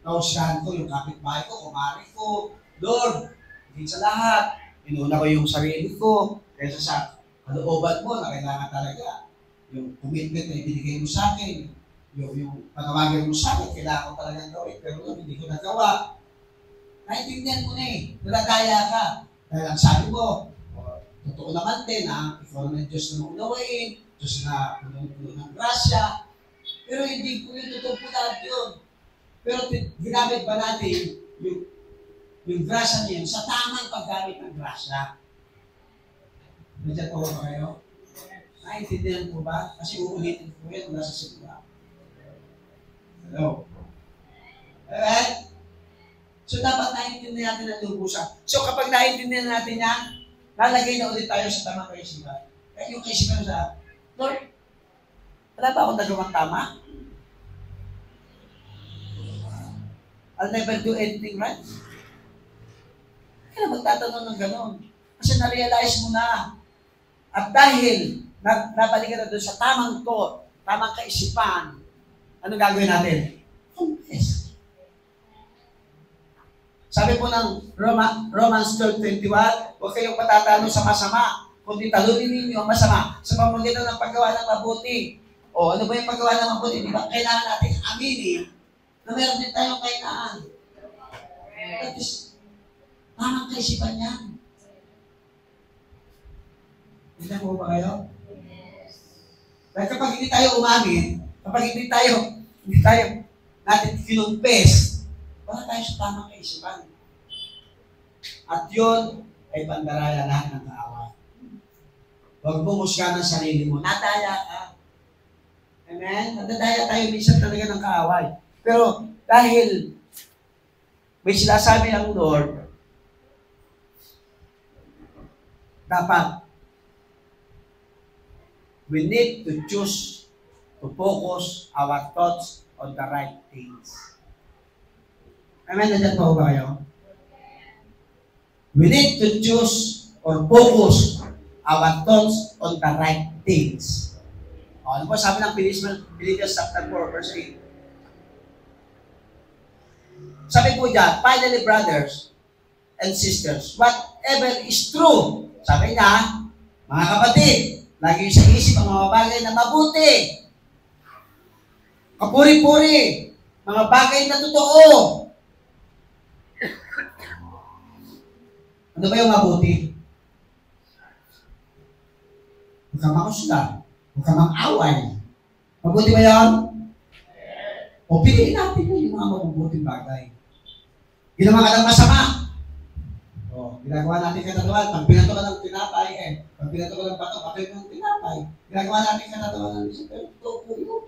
Nausyahan ko yung kapitbahay ko, kumari ko. Lord, higit sa lahat, inuna ko yung sarili ko kaysa sa kalooban mo na kailangan talaga. Yung commitment na ibinigay mo sa akin, yung panawagan mo sa akin, kailangan ko talagang gawin, pero hindi ko nagawa. Naintindihan mo na eh, nadadaya ka. Dahil ang sabi mo, totoo naman din na ikaw naman Diyos na maunawain, Diyos na puno ng grasya, pero hindi po yung totoo po lahat yun. Pero ginamit ba natin yung grasya niya sa tamang paggamit ng grasya? Nandiyan po ba kayo? Naintindihan po ba? Kasi uulitin po yan mula sa simula. Hello? Alright? So, dapat naintindihan natin ang lubusan. So, kapag naintindihan natin yan, lalagay na ulit tayo sa tamang kaisipan. Kaya yung kaisipan sa, Lord, wala ba akong nagawang tama? I'll never do anything right. Kaya magtatanong ng gano'n. Kasi na-realize mo na. At dahil nabalikan na doon sa tamang thought, tamang kaisipan, anong gagawin natin? Confess. Sabi po ng Romans 12:21, huwag kayong patatalo sa masama, kundi talunin ninyo ang masama sa pamamagitan ng paggawa ng mabuti. O ano ba yung paggawa ng mabuti? Di ba? Kailangan natin aminin na meron din tayong kainaan. That is, tamang kaisipan yan. Hindi na po ba kayo? Dahil kapag hindi tayo umamin, kapag hindi tayo natin kinumpes, wala tayo sa tamang kaisipan. At yun ay pandaraya lahat ng kaaway. Huwag mo musga ng sarili mo. Nadaya ka. Amen? Nadadaya tayo minsan talaga ng kaaway. Pero dahil may sinasabi ang Lord, dapat we need to choose to focus our thoughts on the right things. Amen? Nandiyan po ba kayo? We need to choose or focus our thoughts on the right things. O, ano po sabi ng Philippians chapter 4, verse 8? Sabi po dyan, finally, brothers and sisters, whatever is true, sabi niya, mga kapatid, lagi sa isip ang mga bagay na mabuti, kapuri-puri, mga bagay na totoo. Ano ba yung mabuti? Huwag ka makusga, huwag ka mang-away. Mabuti ba yun? O piliin natin yun, yung mga mabubuting bagay. Ginawa ka ng masama. O, ginagawa natin katatuan. Pag binato ka ng tinapay, pag binato ka ng bato, patay ng tinapay. Ginagawa natin katatuan ng isang pero totoo po yun.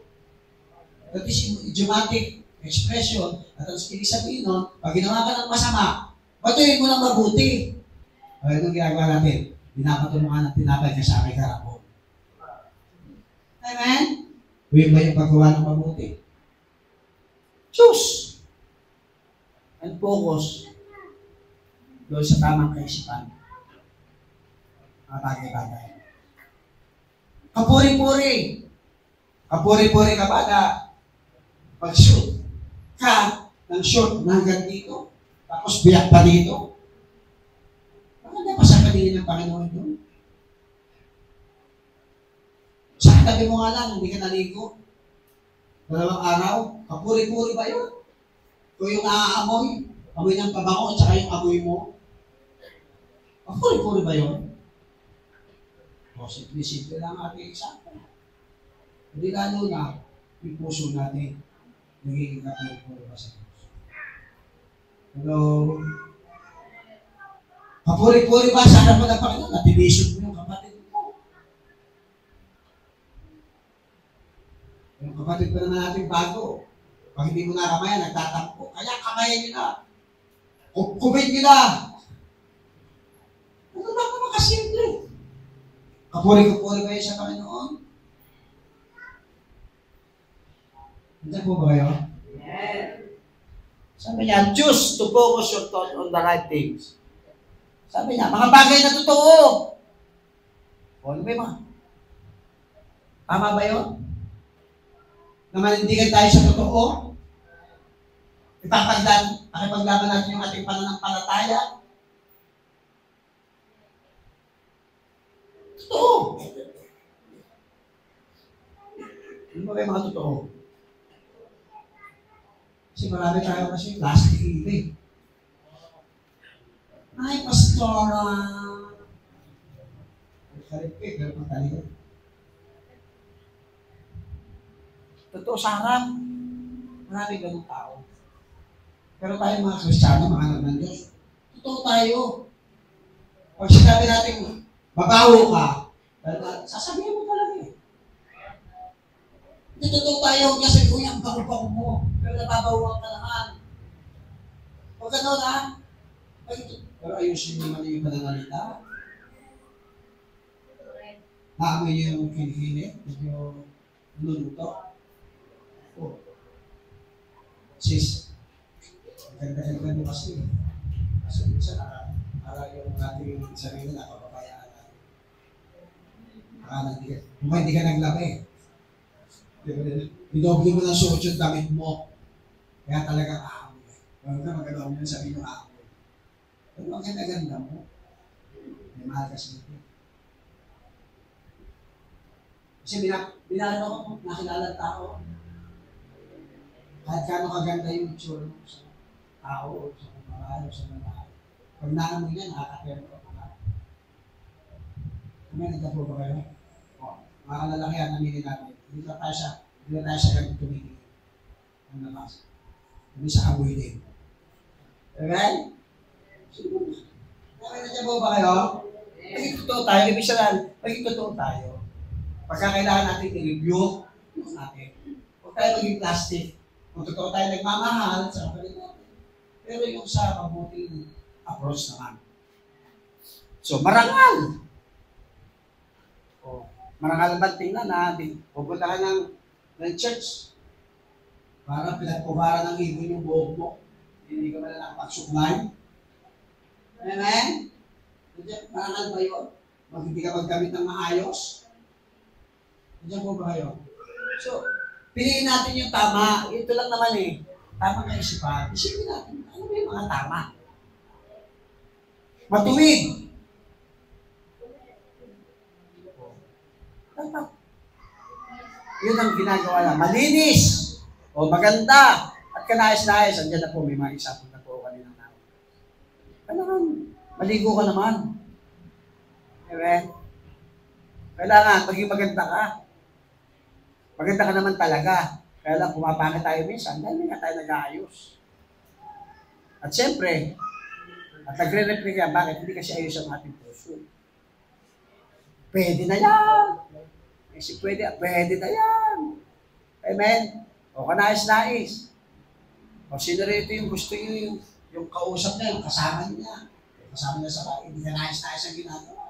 That is idiomatic expression. At ang ibig sabihin nun, pag ginawa ka ng masama, batuhin mo ng mabuti. O, anong ginagawa natin? Binapatulungan ng tinapay kasama kay karapon. Amen? Huwag ba yung paggawa ng mabuti? Choose and focus doon sa tamang kaisipan. Mga bagay-bagay. Kapuri-puri. Kapuri-puri ka ba na pag-shoot ka ng short na hanggang dito, tapos biyak pa dito? Maganda pa sa kanina ng Panginoon doon. Sa katabi mo nga lang, hindi ka naligo. 2 araw, kapuri-puri ba yun? Kung yung naaamoy, amoy ng pabango at saka yung amoy mo, kapuri-puri ba yun? O, simple lang ating example. Hindi lalo na yung puso natin, nagiging kapuri-puri ba sa Diyos? Hello? Kapuri-puri ba sa harapan ng Panginoon? Natibisyon mo yung kapatid mo. Yung kapatid pa naman natin bago. Pag hindi mo nakamayan, nagtatampo. Kaya kamayan nyo na. Kumin nyo na. Ano ba naman kasimple? Kapuri-kapuri ba yun sa Panginoon? Nandiyan po ba kayo? Yeah. Sabi niya, choose to focus your thought on the right things. Sabi niya, mga bagay na totoo. O, ano ba yung tama ba yun? Na manindigan tayo sa totoo? Pakipaglaban natin yung ating pananampalataya? ba kayo mga totoo? Kasi marami tayo kasi plastic eh. Ay, pastora. Sarip eh, pero matali. Totoo sa harap. Marami ganung tao. Pero tayo mga Kristiyano, mga anak ng Diyos, totoo tayo. Pag sinabi natin, mabaho ka, sasabihin mo talaga eh. Hindi totoo tayo, kasi kuya, ang bago-bago mo, pero nababahuan ka naman. Huwag gano'n ha. Pero ayusin mo naman yung pananalita. Naamoy niyo yung kinikili, medyo luluto. Oh. Sis, ganda-ganda mo kasi. Kasi minsan, para yung ating sarili na kapabayaan natin. Kung hindi ka naglabi, dinoble mo ng suot yung damit mo. Kaya talagang aamoy. Kung ka magagawa mo yung sabihin yung aamoy. Pero ang ganda-ganda mo. May mahal kasi nito. Kasi binano ko, nakilala tao. Kahit kano kaganda yung itsura mo sa tao o sa kumarayo, sa mga pag naamoy niya, nakakapero ka. May nagtapo ba kayo? O, mga kalalakihan, namili natin. Hindi tayo sa ganito tumigil. Ang nabasa. Hindi sa amoy din. Okay? So, nakakatapo ba kayo? Maging totoo tayo. Ibig sabihin, maging totoo tayo. Pagka kailangan natin i-review, natin. Huwag tayo maging plastic. Kung totoo tayo nagmamahal, sa kapalit natin. Pero yung sa mabuting approach naman. So, marangal. O, marangal ba tingnan natin? Pupunta ka ng church. Para pinagpubara ng ibon yung buhok mo. Hindi ka pala nakapagsuklay. Amen? Marangal ba yun? Hindi ka maggamit ng maayos? Diyan po ba kayo? So, piliin natin yung tama. Ito lang naman eh. Tamang kaisipan. Isipin natin, ano ba yung mga tama? Matuwid. Yun ang ginagawa lang. Malinis. O maganda. At kanais-nais. Andiyan na po, may mga example na po kanina na. Kailangan, maligo ka naman. Amen? Kailangan, maging maganda ka. Maganda ka naman talaga. Kaya lang, pumapangit tayo minsan, dahil nga tayo nag-aayos. At siyempre, at nagre-replika, bakit hindi kasi ayos ang ating puso? Pwede na yan. Kasi pwede na yan. Amen? O kanais-nais. O sino rito yung gusto nyo yung kausap niya, yung kasama niya. Yung kasama niya sa bahay, hindi ka nais-nais ang ginagawa.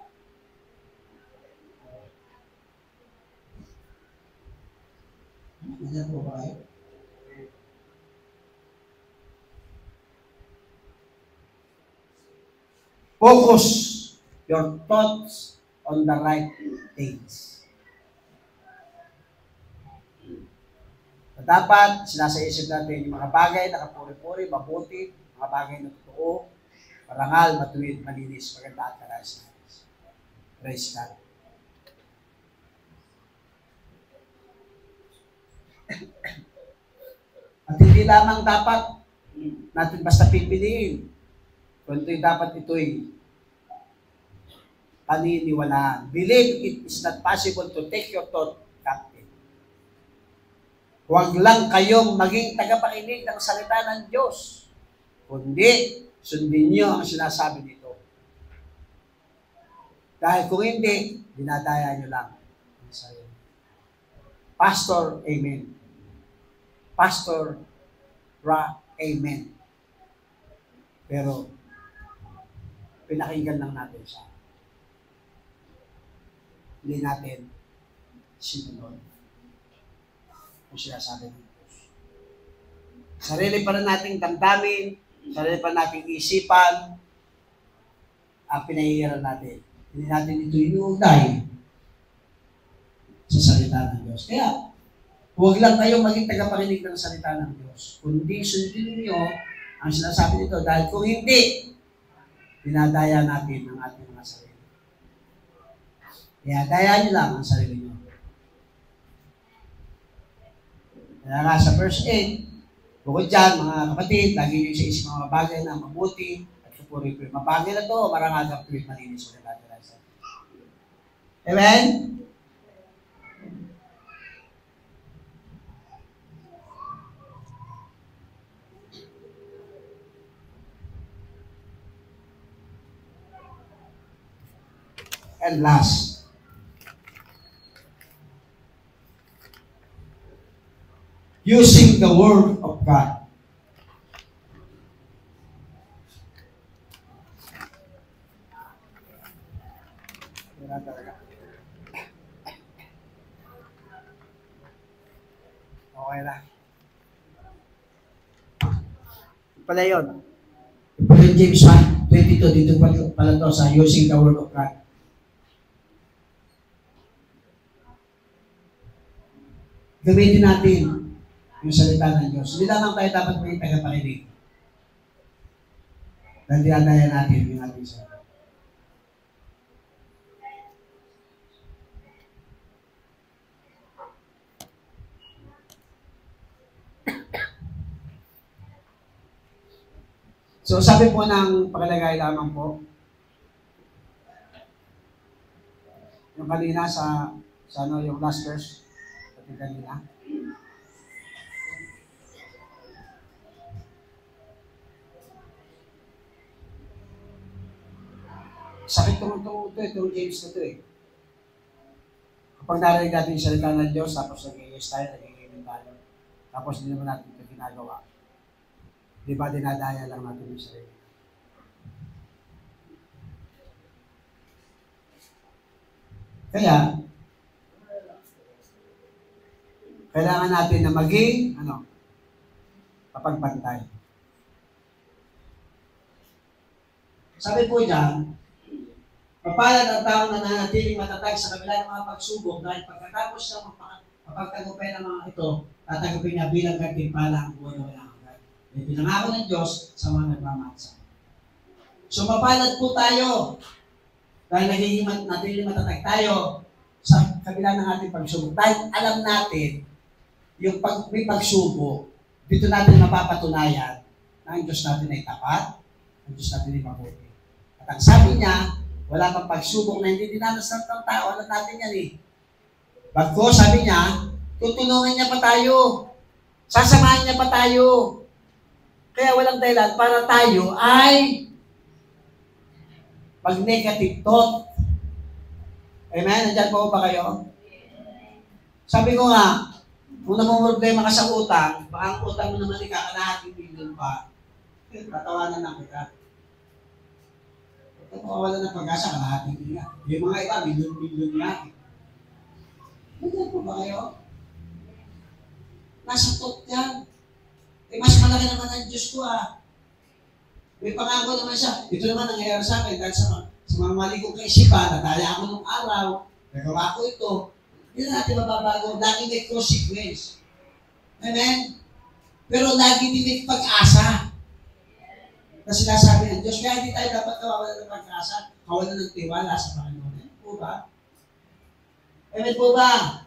Nandiyan po ba kayo? Focus your thoughts on the right things. Dapat, sinasa-isip natin yung mga bagay na kapuri-puri, mabuti, mga bagay na totoo, marangal, matuwid, malinis, maganda at kanais-nais. Praise God. At hindi lamang dapat natin basta pipiliin. Kung ito'y paniniwalaan. Believe it is not possible to take your thought captive. Huwag lang kayong maging tagapakinig ng salita ng Diyos. Kundi, sundin niyo ang sinasabi nito. Dahil kung hindi, dinadaya niyo lang ang sarili. Pastor, amen. Pastor, amen. Pero, pinakinggan lang natin siya. Hindi natin sinunod kung sinasabi ng Diyos. Sarili pa rin nating damdamin, sarili pa nating isipan, ang pinahihiran natin. Hindi natin ito inuugnay sa salita ng Diyos. Kaya, huwag lang kayong maging tagapakinig ng salita ng Diyos. Kundi sundin niyo ang sinasabi nito. Dahil kung hindi, dinadaya natin ang ating mga sarili. Kaya daya niyo lang ang sarili niyo. Kaya nga sa verse 8, bukod dyan, mga kapatid, lagi nyo sa isip mga bagay na mabuti at supuri ko. Mabagay na to, marangagang tuwid malinis ko na natin. Amen? And last, using the Word of God. Okay na. Pala yun. Pala yung James 1:22, dito pala to sa using the Word of God. Gamitin natin yung salita ng Diyos. Hindi lang tayo dapat maging tagapakinig. Dahil dinadaya natin yung ating salita. So sabi po ng pakalagay lamang po, yung kanina sa ano, yung last verse, yung kanina. Sakit itong James na ito eh. Kapag narinig natin yung salita ng Diyos, tapos nag-i-yes tayo, nag-i-amen tayo, tapos hindi naman natin ito ginagawa. Di ba dinadaya lang natin yung sarili? Kaya, kailangan natin na maging, kapagbantay. Sabi po dyan, mapalad ang taong nananatiling matatag sa kabila ng mga pagsubok dahil pagkatapos ng mapagtagumpay ng mga ito, tatagupin niya bilang gantimpala ang buhay na walang hanggan. May pinangako ng Diyos sa mga nagmamahal. So mapalad po tayo dahil naging matatag tayo sa kabila ng ating pagsubok. Dahil alam natin, yung may pagsubok, dito natin mapapatunayan na ang Diyos natin ay tapat, ang Diyos natin ay mabuti. At ang sabi niya, wala pang pagsubok na hindi dinadasan ng tao. Alam natin yan eh. Bagko, sabi niya, tutulungan niya pa tayo. Sasamahan niya pa tayo. Kaya walang dahilan para tayo ay mag-negative thought. Amen? Nandiyan po ba kayo? Sabi ko nga, kung namumroblema ka sa utang, baka ang utang mo naman ikakalahating billion pa. Tatawanan na kita. Ito wala ng pag-asa, kalahating billion. Yung mga iba, billion yan. Nandiyan po ba kayo? Nasa thought yan. Mas malaki naman ang Diyos ko ah. May pangako naman siya. Ito naman nangyayari sa akin dahil sa mga mali kong kaisipan, nataya ako nung araw, nagawa ko ito. Hindi na natin mababago. Lagi may consequence. Amen? Pero lagi din may pag-asa. Na sinasabi ng Diyos, kaya hindi tayo dapat kawalan ng pag-asa, kawalan ng tiwala sa Panginoon. Amen po ba? Amen po ba?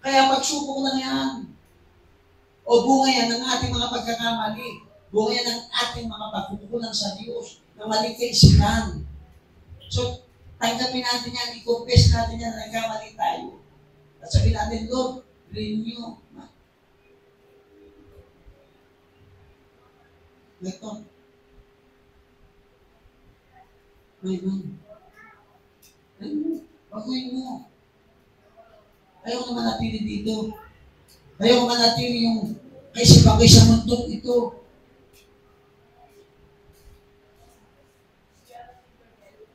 Kaya pagsubok lang yan. O bunga yan ng ating mga pagkakamali. Bunga yan ng ating mga pagkukulang sa Diyos na maling kaisipan. So, tanggapin natin yan, i-confess natin yan na nagkamali tayo. At sabihin natin, Lord, renew. Ito. Amen. Baguhin mo. Ayaw naman natili dito. Ayaw naman natili yung kaisipan kayo sa mundong ito.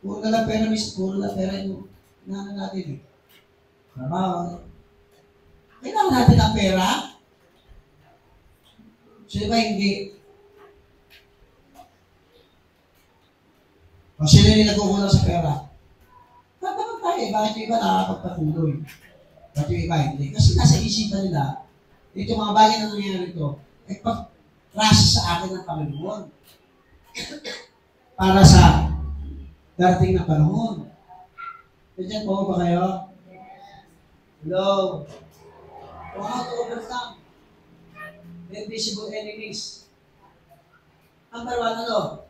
Puro na lang pera, miss. Puro na pera yung naman natin eh. Trabaho. Kailangan natin ang pera. So, di ba hindi? O sino yung nagkukulang sa pera? Tatanong tayo. Bakit yung iba nakakapagpatuloy? Bakit yung iba hindi? Kasi nasa isipan nila, dito mga bagay na nangyayari ito, ay pag-rasa sa akin ng Panginoon. Para sa darating na panahon. Nandiyan po ba kayo? Hello? O how to overcome the invisible enemies. Number 1, ano?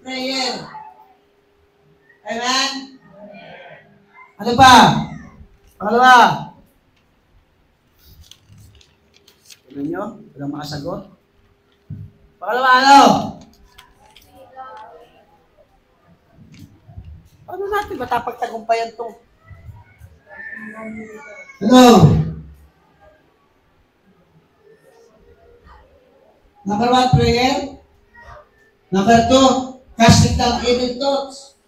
Prayer. Amen? Ano pa? Pangalawa. Tignan nyo? Walang makasagot. Pangalawa, ano? Paano natin matapagtagumpayan to? Ano? Number 1, prayer. Number 2, casting down evil thoughts.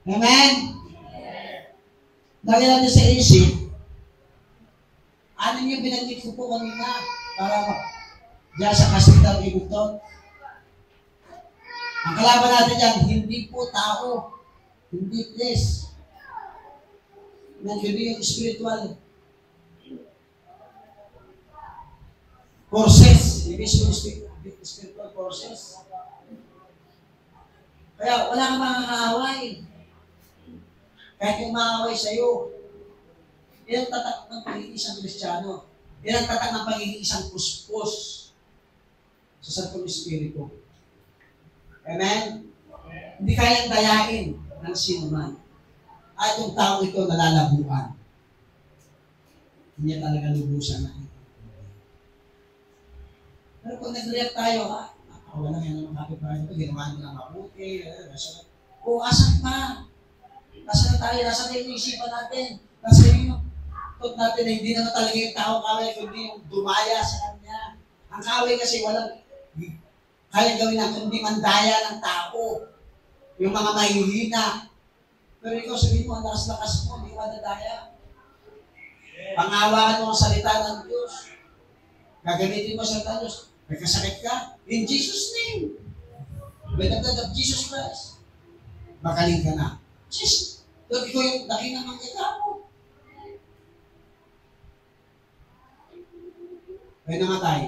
Amen? Lagi natin sa isip, ano yung binanggit ko po kanina para diyan sa casting down evil thoughts? Ang kalaban natin dyan, hindi po tao. Hindi flesh. Hindi yung spiritual forces. Hindi spiritual forces. Kaya wala kang makakaaway. Kahit yung maaway sa'yo, yan ang tatak ng pagiging isang Kristiyano. Yan ang tatak ng pagiging isang puspos sa Santong Espiritu. Amen? Hindi kayang dayain ng sino man. At yung tao ito nalalabuan. Hindi talaga lubusan na ito. Pero kung nag-react tayo, wala nga naman kapit-bahay ito, ginawa nyo na mabuti, o asan pa? Nasa na tayo, nasa na yung isipan natin, nasa yung thought natin na hindi naman talaga yung tao kaway, kundi yung dumaya sa kanya. Ang kaway kasi walang kaya gawin natin, hindi mandaya ng tao. Yung mga mahihina. Pero ikaw sabihin mo, ang lakas-lakas mo, hindi madadaya. Pangawakan mo ang salita ng Diyos. Gagamitin mo ang salita ng Diyos. May kasakit ka? In Jesus' name. By the blood of Jesus Christ. Magaling ka na. Jesus. Doon ikaw yung nakinamang kita mo. Kaya namatay.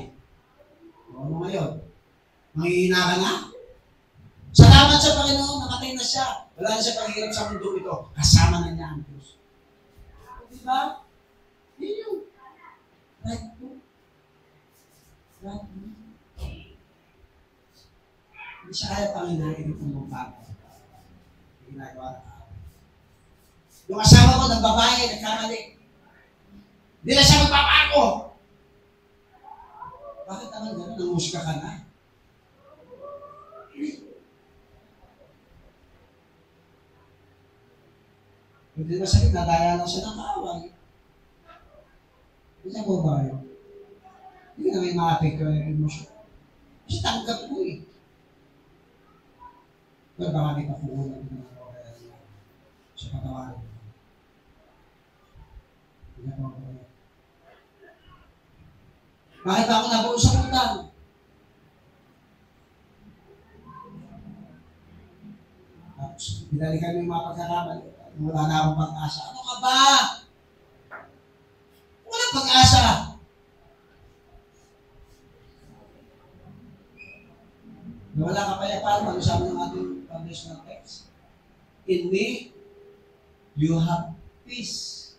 Ano ngayon? Manghihina ka na? Salamat sa Panginoon, namatay na siya. Wala na siya panghihirap sa mundo ito. Kasama na niya ang Diyos. Diba? Yun yung right mo. Right mo. Hindi siya kaya Panginoon itong magbago. Ginagawa na. Yung asawa ko ng babae, nagkamali. Hindi na siya magpapago. Bakit naman gano'n? Nanguska ka na. Hindi na sabi, nadaya lang siya ng kaaway. Hindi mo ba yun? Hindi na may ma-apekto yung emosyon. Kasi tanggap mo eh. Pero baka may papuulan na sa patawarin. Hindi na pa. Bakit ba ako nabuo sa utang? Tapos, binalikan mo yung mga pagkakamali. Wala na akong pag-asa. Ano ka ba? Walang pag-asa. Wala ka pa yan. Paano mag-usama ng ating foundational text? In me, you have peace.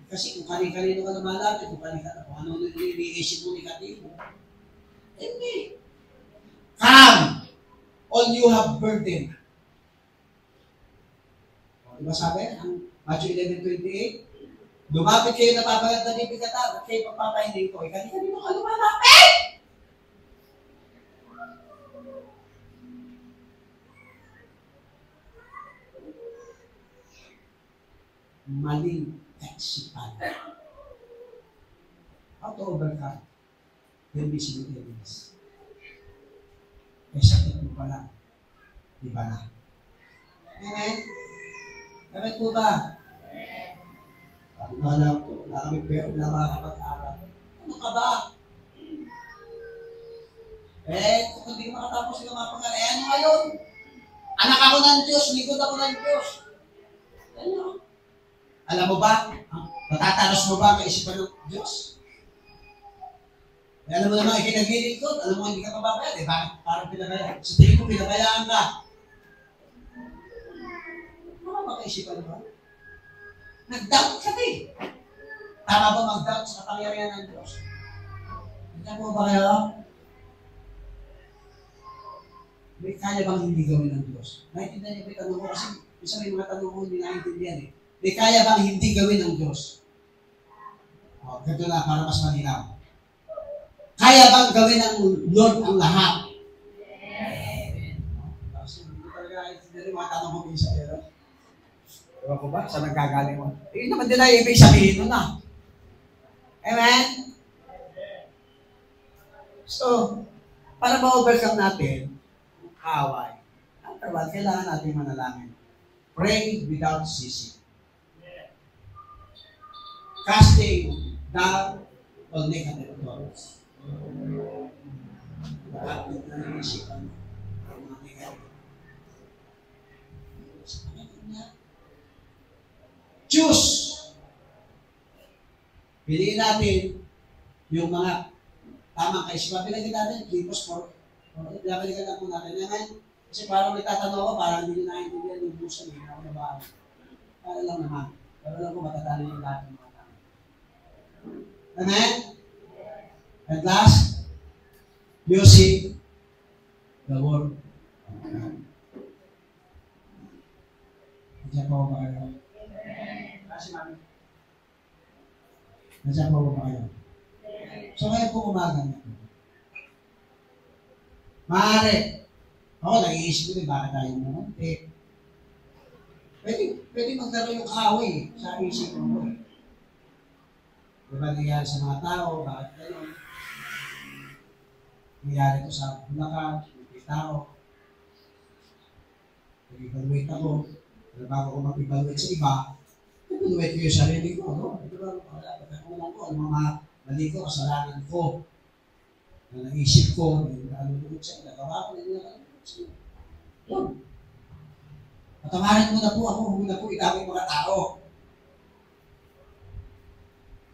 Kasi kung kani-kanino ka lumalapit, kung ano iniisip mo negatibo, hindi. Come! All you have burden. Diba sabi? Ang Matthew 11:28, lumapit kayo na papagat na bibigatan at kayo pagpapahindin ko. Kani-kanino ka lumalapit! Maling kaisipan. How to overcome the invisible enemies? Ay sakit mo pala. Di ba na? Amen? Amen po ba? Wala po. Wala kami pero wala makakapag-aral. Ano ka ba? Kung hindi makatapos sila mga pangalan, ano ngayon? Anak ako ng Diyos, lingkod ako ng Diyos. Ano? Alam mo ba? Matatanos mo ba ang kaisipan ng Diyos? Alam mo naman, ikinagilingkod, alam mo hindi ka pababayad, bakit parang pinabayaan? Sa tingin mo, pinabayaan ka. Ano ba kaisipan mo? Nag-doubt ka eh. Tama ba mag-doubt sa kapangyarihan ng Diyos? Hindi mo ba kayo? May kaya bang hindi gawin ng Diyos? Naintindihan niyo ba yung tanong ko? Kasi isa may mga tanong ko hindi naintindihan eh. May kaya bang hindi gawin ng Diyos? O, ganito na para mas malinaw. Kaya bang gawin ng Lord ang lahat? Kasi hindi talaga naintindihan yung mga tanong ko minsan. Ewan ko ba? Saan nagkagaling mo? Yun naman din ay ibig sabihin nun na. Amen? So, para ma-overcome natin, away. Number one, kailangan natin manalangin. Pray without ceasing. Casting down all negative thoughts. Bakit na naisipan ang mga negative? Choose! Piliin natin yung mga tamang kaisipan. Piliin natin, Philippians 4. Pinabalikan lang po natin. Ngayon, kasi parang may tatanong ako, parang hindi nyo naiintindihan yung busa niyo. Ako na ba? Para lang naman. Pero lang po matatalo yung lahat ng mga tao. Amen? And last, using the word of God. Nandiyan po ba kayo? Kasi mami. Nandiyan po ba kayo? So kayo po umaga na po. Maaari. Ako, nag-iisip ko din, bakit tayo mumunti? Pwede magkaroon yung kaaway sa isip mo. Diba nangyari sa mga tao, bakit gano'n? Nangyari ko sa Bulacan, may tao. Nag-evaluate ako. Pero bago ko mag-evaluate sa iba, nag-evaluate ko yung sarili ko. No? Diba, ako ko, ang mga mali ko, kasalanan ko. Na naisip ko, nalulunod sa nagawa ko, nalulunod sa iyo. Yun. Patamarin mo na po ako, huwag na po itawag yung mga tao.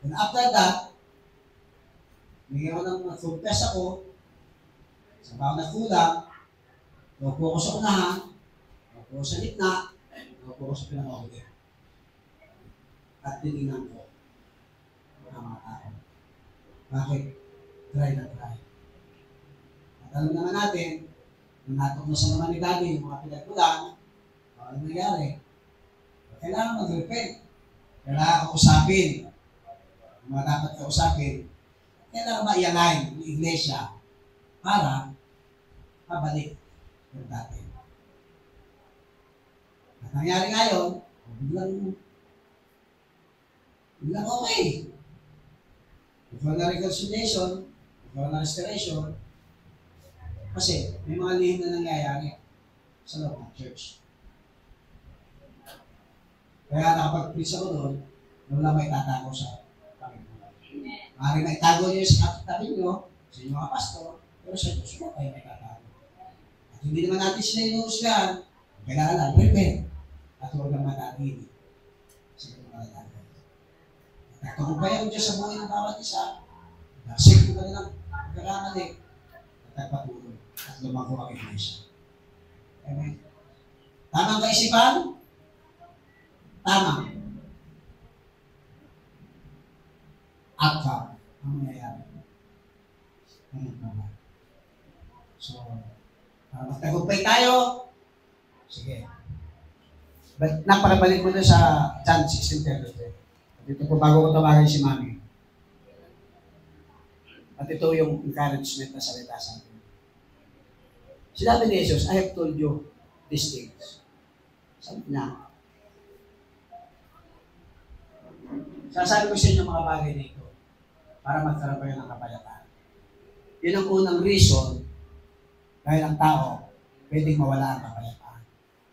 And after that, bigyan ko ng confess ako, sa bawang na kulang, naupo ako sa unahan, naupo ako sa gitna, naupo ako sa pinakahuli. At tinignan ko ang mga tao. Bakit? Try na try. At alam naman natin, nung natok na sa naman ni Daddy, yung mga pinagkulang, ano nangyari? Kailangan mag-repent. Kailangan kausapin. Yung mga dapat kausapin, kailangan ma-i-align ng iglesia para mabalik yung dati. At nangyari ngayon, biglang okay. Kung na reconciliation, kung na restoration, kasi may mga lihim na nangyayari sa loob ng church. Kaya nakapag-preach ako doon, wala may tatago sa Panginoon. Maaari may tago niyo sa tabi niyo, sa inyong mga pastor, pero sa Diyos mo kayo may tatago. At hindi naman natin sila inuusgan, kailangan lang, repent. At huwag lang matagin. Sige mo matatagin. At kung ba yung Diyos sa buhay ng bawat isa, nasik ko ka nilang pagkakamali, at nagpatuloy at lumago ang iglesia. Amen. Tamang kaisipan? Tama. Outcome ang mangyayari. So, para magtagumpay tayo, sige. But napakabalik mo na sa John 16:33. Dito po bago ko tawagan si Mami. At ito yung encouragement na salita sa atin. Sinabi ni Jesus, I have told you these things. Sabi niya, sasabi ko sa inyo mga bagay na ito para magkaroon kayo ng kapayapaan. Yun ang unang reason dahil ang tao pwedeng mawala ang kapayapaan.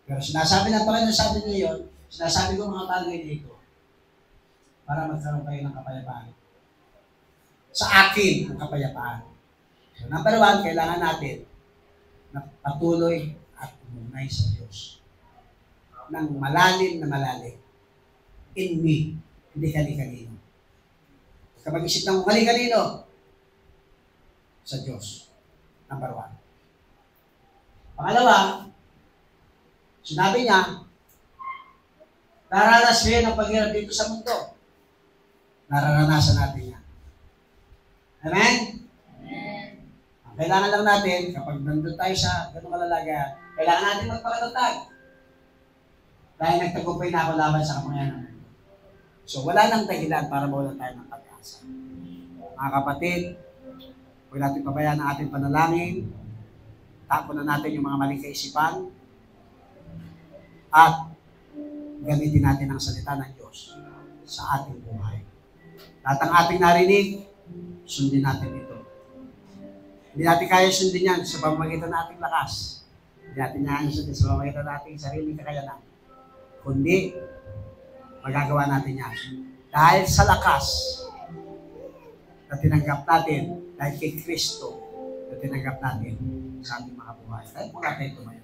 Pero sinasabi ng Panginoon sa atin ngayon, sinasabi ko mga bagay na ito para magkaroon kayo ng kapayapaan. Sa akin ang kapayapaan. So number one, kailangan natin na patuloy at umunay sa Diyos ng malalim na malalim. In me. Hindi kali-kalino. Huwag ka mag-isip ng kali-kalino sa Diyos. Number one. Pangalawa, sinabi niya, Naranasin ang paghirap dito sa mundo. Nararanasan natin yan. Amen? Ang kailangan lang natin, kapag nandun tayo sa ganung kalalaga, kailangan natin magpakatatag. Dahil nagtagumpay na ako laban sa kapangyarihan. So, wala nang dahilan para mawalan tayo ng pag-asa. Mga kapatid, huwag natin pabayaan ang ating panalangin, tapon na natin yung mga maling kaisipan, at gamitin natin ang salita ng Diyos sa ating buhay. Lahat ng ating narinig, sundin natin ito. Hindi natin kaya sundin yan sa pamamagitan ng ating lakas. Hindi natin kaya sundin sa pamamagitan ng ating sariling kakayanan. Kundi, magagawa natin yan. Dahil sa lakas na tinanggap natin, dahil kay Kristo na tinanggap natin sa ating mga buhay. Dahil po natin tumayo.